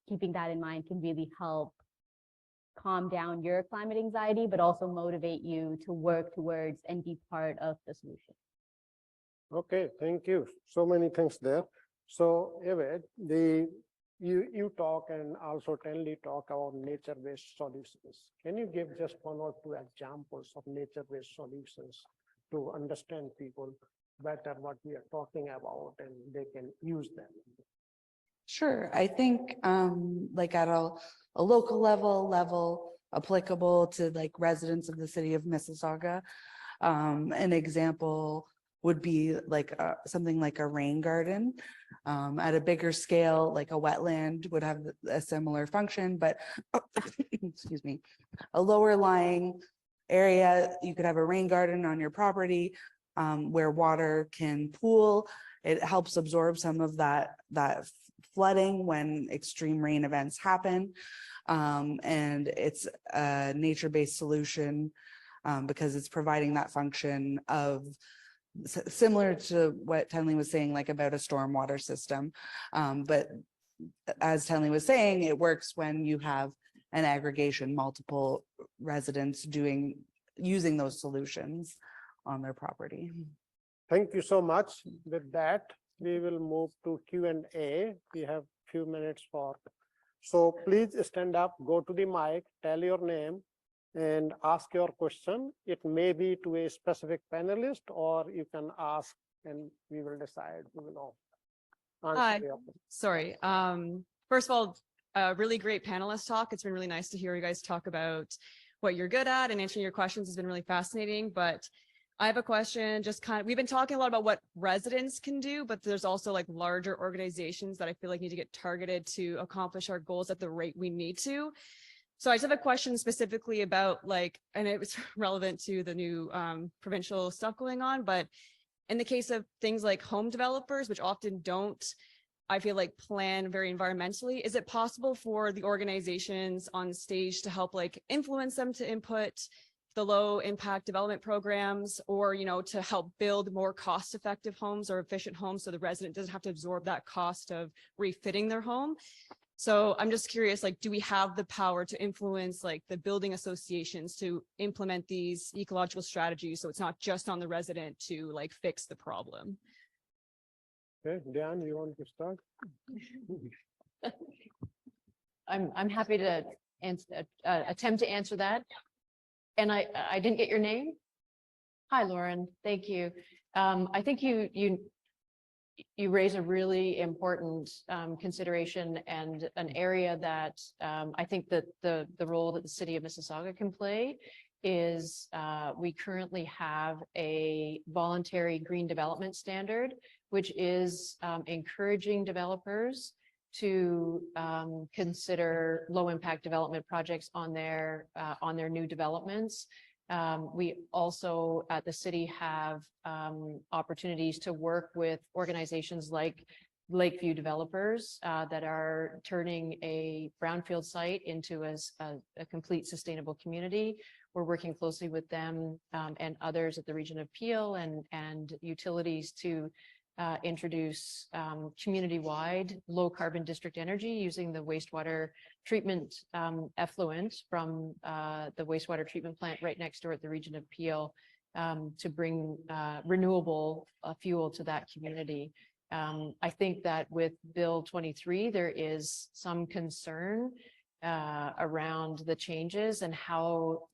Keeping that in mind can really help calm down your climate anxiety, but also motivate you to work towards and be part of the solution. Okay, thank you. So many things there. So, Eved, you talk and also Tenley talk about nature-based solutions. Can you give just one or two examples of nature-based solutions to understand people better what we are talking about and they can use them. Sure, I think like at a local level applicable to like residents of the city of Mississauga. An example would be like something like a rain garden. At a bigger scale, like a wetland would have a similar function, but excuse me, a lower lying area, you could have a rain garden on your property where water can pool. It helps absorb some of that flooding when extreme rain events happen. And it's a nature-based solution because it's providing that function of similar to what Tenley was saying, like about a stormwater system. But as Tenley was saying, it works when you have an aggregation, multiple residents using those solutions on their property. Thank you so much. With that, we will move to Q&A. We have few minutes for. So please stand up, go to the mic, tell your name and ask your question. It may be to a specific panelist or you can ask and we will decide. We will all answer your question. Sorry. First of all, a really great panelist talk. It's been really nice to hear you guys talk about what you're good at, and answering your questions has been really fascinating. But I have a question, we've been talking a lot about what residents can do, but there's also like larger organizations that I feel like need to get targeted to accomplish our goals at the rate we need to. So I just have a question specifically about and it was relevant to the new provincial stuff going on, but in the case of things like home developers, which often don't, I feel like, plan very environmentally, is it possible for the organizations on stage to help influence them to input the low impact development programs, or, to help build more cost effective homes or efficient homes so the resident doesn't have to absorb that cost of refitting their home? So I'm just curious, do we have the power to influence the building associations to implement these ecological strategies so it's not just on the resident to fix the problem? Okay, Dan, you want to start? I'm happy to attempt to answer that. And I didn't get your name. Hi, Lauren. Thank you. I think you raise a really important consideration and an area that I think that the role that the City of Mississauga can play is we currently have a voluntary green development standard, which is encouraging developers to consider low impact development projects on their new developments. We also at the city have opportunities to work with organizations like Lakeview Developers that are turning a brownfield site into a complete sustainable community. We're working closely with them and others at the region of Peel and utilities to introduce community-wide low carbon district energy using the wastewater treatment effluent from the wastewater treatment plant right next door at the region of Peel to bring renewable fuel to that community. I think that with Bill 23, there is some concern around the changes and how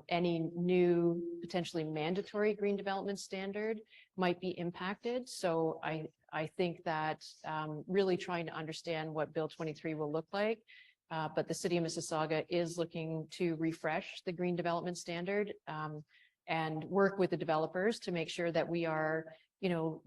any new potentially mandatory green development standard might be impacted. So I think that really trying to understand what Bill 23 will look like, but the City of Mississauga is looking to refresh the green development standard and work with the developers to make sure that we are,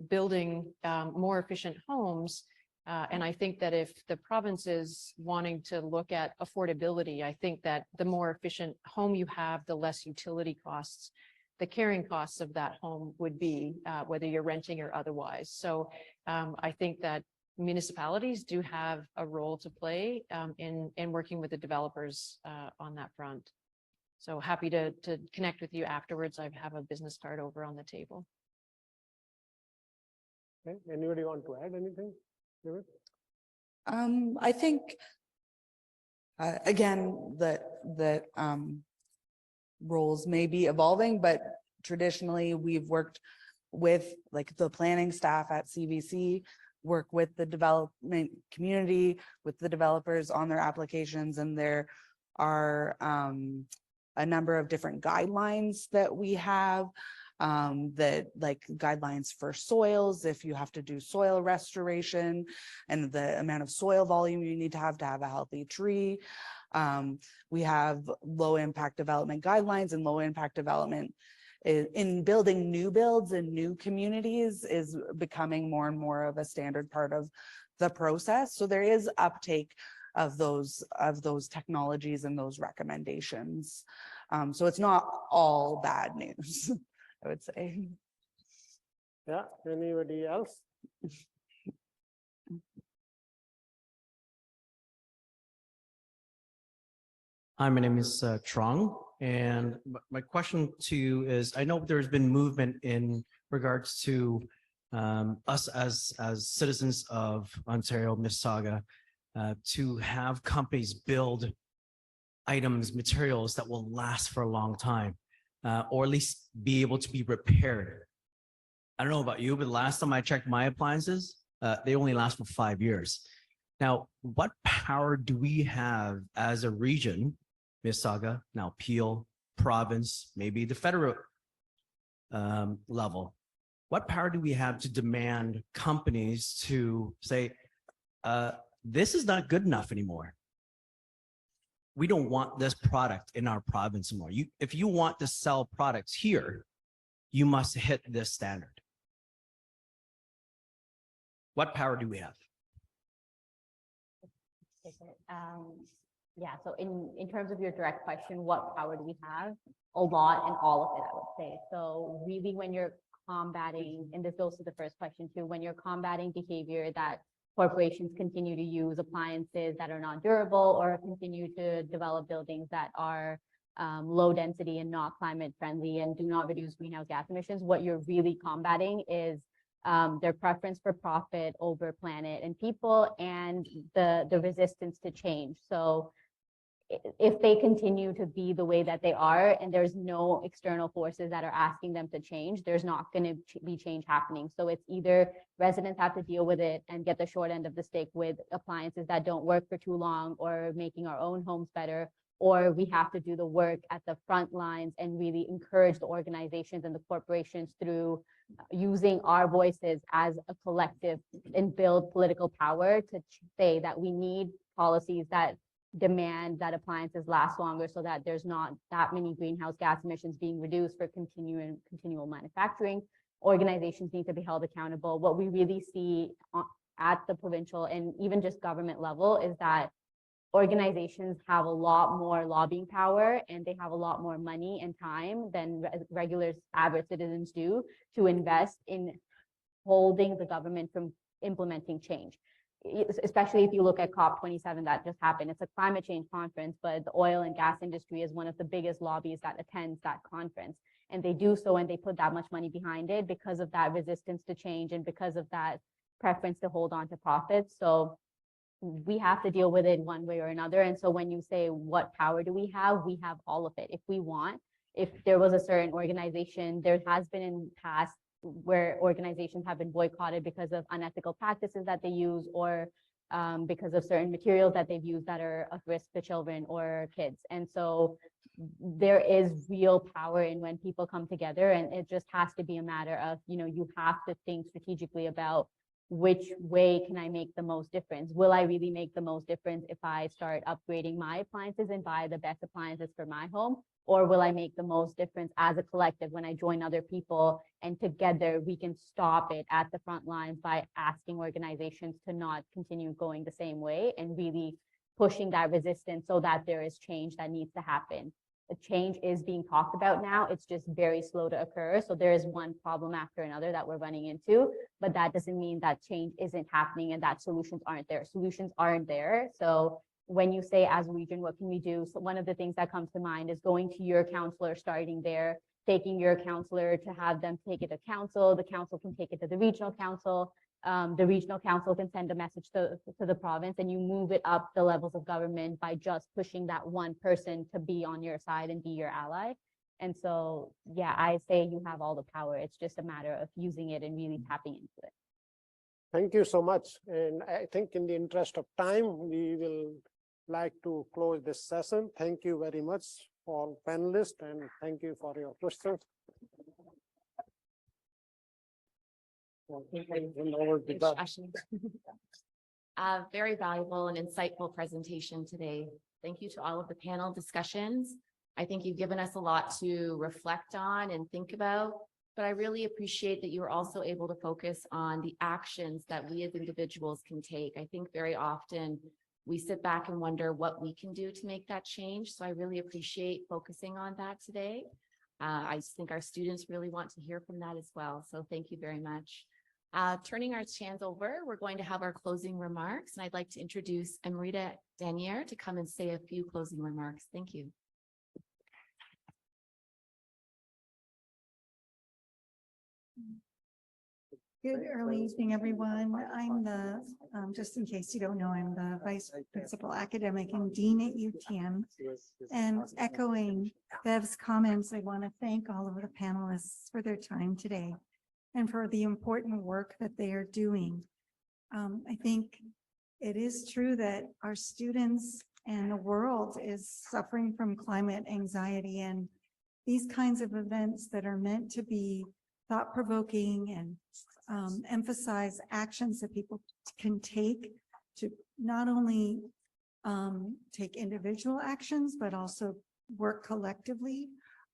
building more efficient homes. And I think that if the province is wanting to look at affordability, I think that the more efficient home you have, the less utility costs, the carrying costs of that home would be, whether you're renting or otherwise. So I think that municipalities do have a role to play in working with the developers on that front. So happy to connect with you afterwards. I have a business card over on the table. Okay, anybody want to add anything? I think again that roles may be evolving, but traditionally we've worked with the planning staff at CVC, work with the development community, with the developers on their applications, and there are a number of different guidelines that we have that like guidelines for soils, if you have to do soil restoration and the amount of soil volume you need to have a healthy tree. We have low impact development guidelines, and low impact development in building new builds and new communities is becoming more and more of a standard part of the process. So there is uptake of those technologies and those recommendations. So it's not all bad news, I would say. Yeah, anybody else? Hi, my name is Trong, and my question to you is, I know there's been movement in regards to us as citizens of Ontario, Mississauga, to have companies build items, materials that will last for a long time, or at least be able to be repaired. I don't know about you, but the last time I checked my appliances, they only last for 5 years. Now, what power do we have as a region, Mississauga, now Peel, province, maybe the federal level? What power do we have to demand companies to say, this is not good enough anymore? We don't want this product in our province anymore. If you want to sell products here, you must hit this standard. What power do we have? Yeah, so in terms of your direct question, what power do we have? A lot, and all of it, I would say. So really, when you're combating, and this goes to the first question too, when you're combating behavior that corporations continue to use appliances that are not durable, or continue to develop buildings that are low density and not climate friendly and do not reduce greenhouse gas emissions, what you're really combating is their preference for profit over planet and people, and the resistance to change. So if they continue to be the way that they are, and there's no external forces that are asking them to change, there's not going to be change happening. So it's either residents have to deal with it and get the short end of the stick with appliances that don't work for too long, or making our own homes better, or we have to do the work at the front lines and really encourage the organizations and the corporations through using our voices as a collective and build political power to say that we need policies that demand that appliances last longer, so that there's not that many greenhouse gas emissions being reduced for continual manufacturing. Organizations need to be held accountable. What we really see at the provincial and even just government level is that organizations have a lot more lobbying power, and they have a lot more money and time than regular average citizens do to invest in holding the government from implementing change. Especially if you look at COP27 that just happened. It's a climate change conference, but the oil and gas industry is one of the biggest lobbies that attends that conference. And they do so, and they put that much money behind it because of that resistance to change and because of that preference to hold on to profits. So we have to deal with it one way or another. And so when you say what power do we have all of it. If we want, if there was a certain organization, there has been in past where organizations have been boycotted because of unethical practices that they use, or because of certain materials that they've used that are of risk to children or kids. And so there is real power in when people come together, and it just has to be a matter of, you have to think strategically about which way can I make the most difference? Will I really make the most difference if I start upgrading my appliances and buy the best appliances for my home? Or will I make the most difference as a collective when I join other people, and together we can stop it at the front lines by asking organizations to not continue going the same way, and really pushing that resistance so that there is change that needs to happen. The change is being talked about now. It's just very slow to occur. So there is one problem after another that we're running into, but that doesn't mean that change isn't happening and that solutions aren't there. Solutions aren't there. So when you say as a region, what can we do? So one of the things that comes to mind is going to your counselor, starting there, taking your counselor to have them take it to council. The council can take it to the regional council. The regional council can send a message to the province, and you move it up the levels of government by just pushing that one person to be on your side and be your ally. And so, yeah, I say you have all the power. It's just a matter of using it and really tapping into it. Thank you so much. And I think in the interest of time, we will like to close this session. Thank you very much for panelists, and thank you for your questions. Very valuable and insightful presentation today. Thank you to all of the panel discussions. I think you've given us a lot to reflect on and think about, but I really appreciate that you were also able to focus on the actions that we as individuals can take. I think very often we sit back and wonder what we can do to make that change. So I really appreciate focusing on that today. I just think our students really want to hear from that as well. So thank you very much. Turning our chance over, we're going to have our closing remarks, and I'd like to introduce Amrita Danier to come and say a few closing remarks. Thank you. Good early evening, everyone. I'm the, just in case you don't know, I'm the Vice Principal Academic and Dean at UTM. And echoing Bev's comments, I want to thank all of the panelists for their time today and for the important work that they are doing. I think it is true that our students and the world is suffering from climate anxiety, and these kinds of events that are meant to be thought-provoking and emphasize actions that people can take to not only take individual actions, but also work collectively,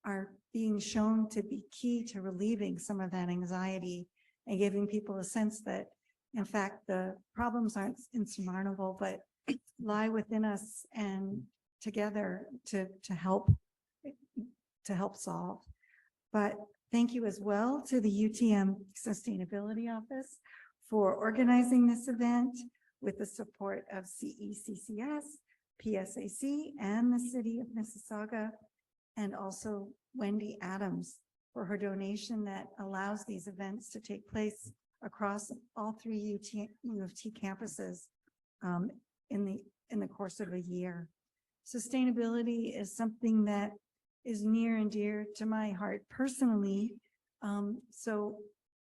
are being shown to be key to relieving some of that anxiety and giving people a sense that, in fact, the problems aren't insurmountable, but lie within us and together to help solve. But thank you as well to the UTM Sustainability Office for organizing this event with the support of CECCS, PSAC, and the City of Mississauga, and also Wendy Adams for her donation that allows these events to take place across all three U of T campuses in the course of a year. Sustainability is something that is near and dear to my heart personally. So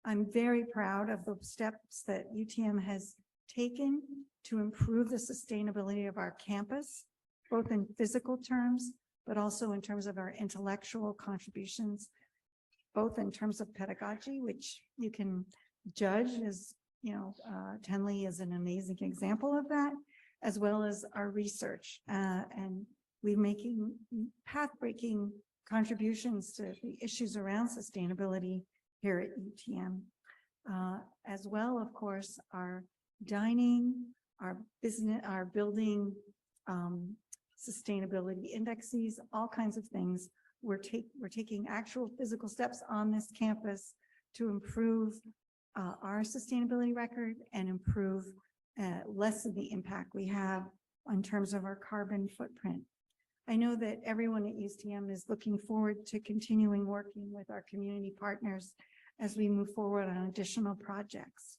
I'm very proud of the steps that UTM has taken to improve the sustainability of our campus, both in physical terms, but also in terms of our intellectual contributions, both in terms of pedagogy, which you can judge as, Tenley is an amazing example of that, as well as our research. And we're making path-breaking contributions to the issues around sustainability here at UTM. As well, of course, our dining, our business, our building, sustainability indexes, all kinds of things. We're taking actual physical steps on this campus to improve our sustainability record and improve lessen the impact we have in terms of our carbon footprint. I know that everyone at UTM is looking forward to continuing working with our community partners as we move forward on additional projects.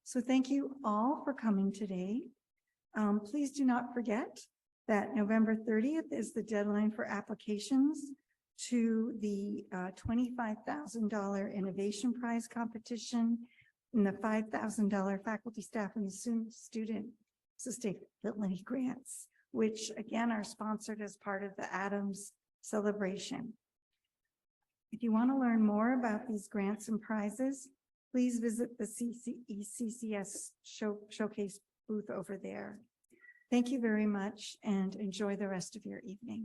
So thank you all for coming today. Please do not forget that November 30th is the deadline for applications to the $25,000 Innovation Prize competition and the $5,000 faculty, staff, and student sustainability grants, which again are sponsored as part of the Adams celebration. If you want to learn more about these grants and prizes, please visit the CECCS showcase booth over there. Thank you very much and enjoy the rest of your evening.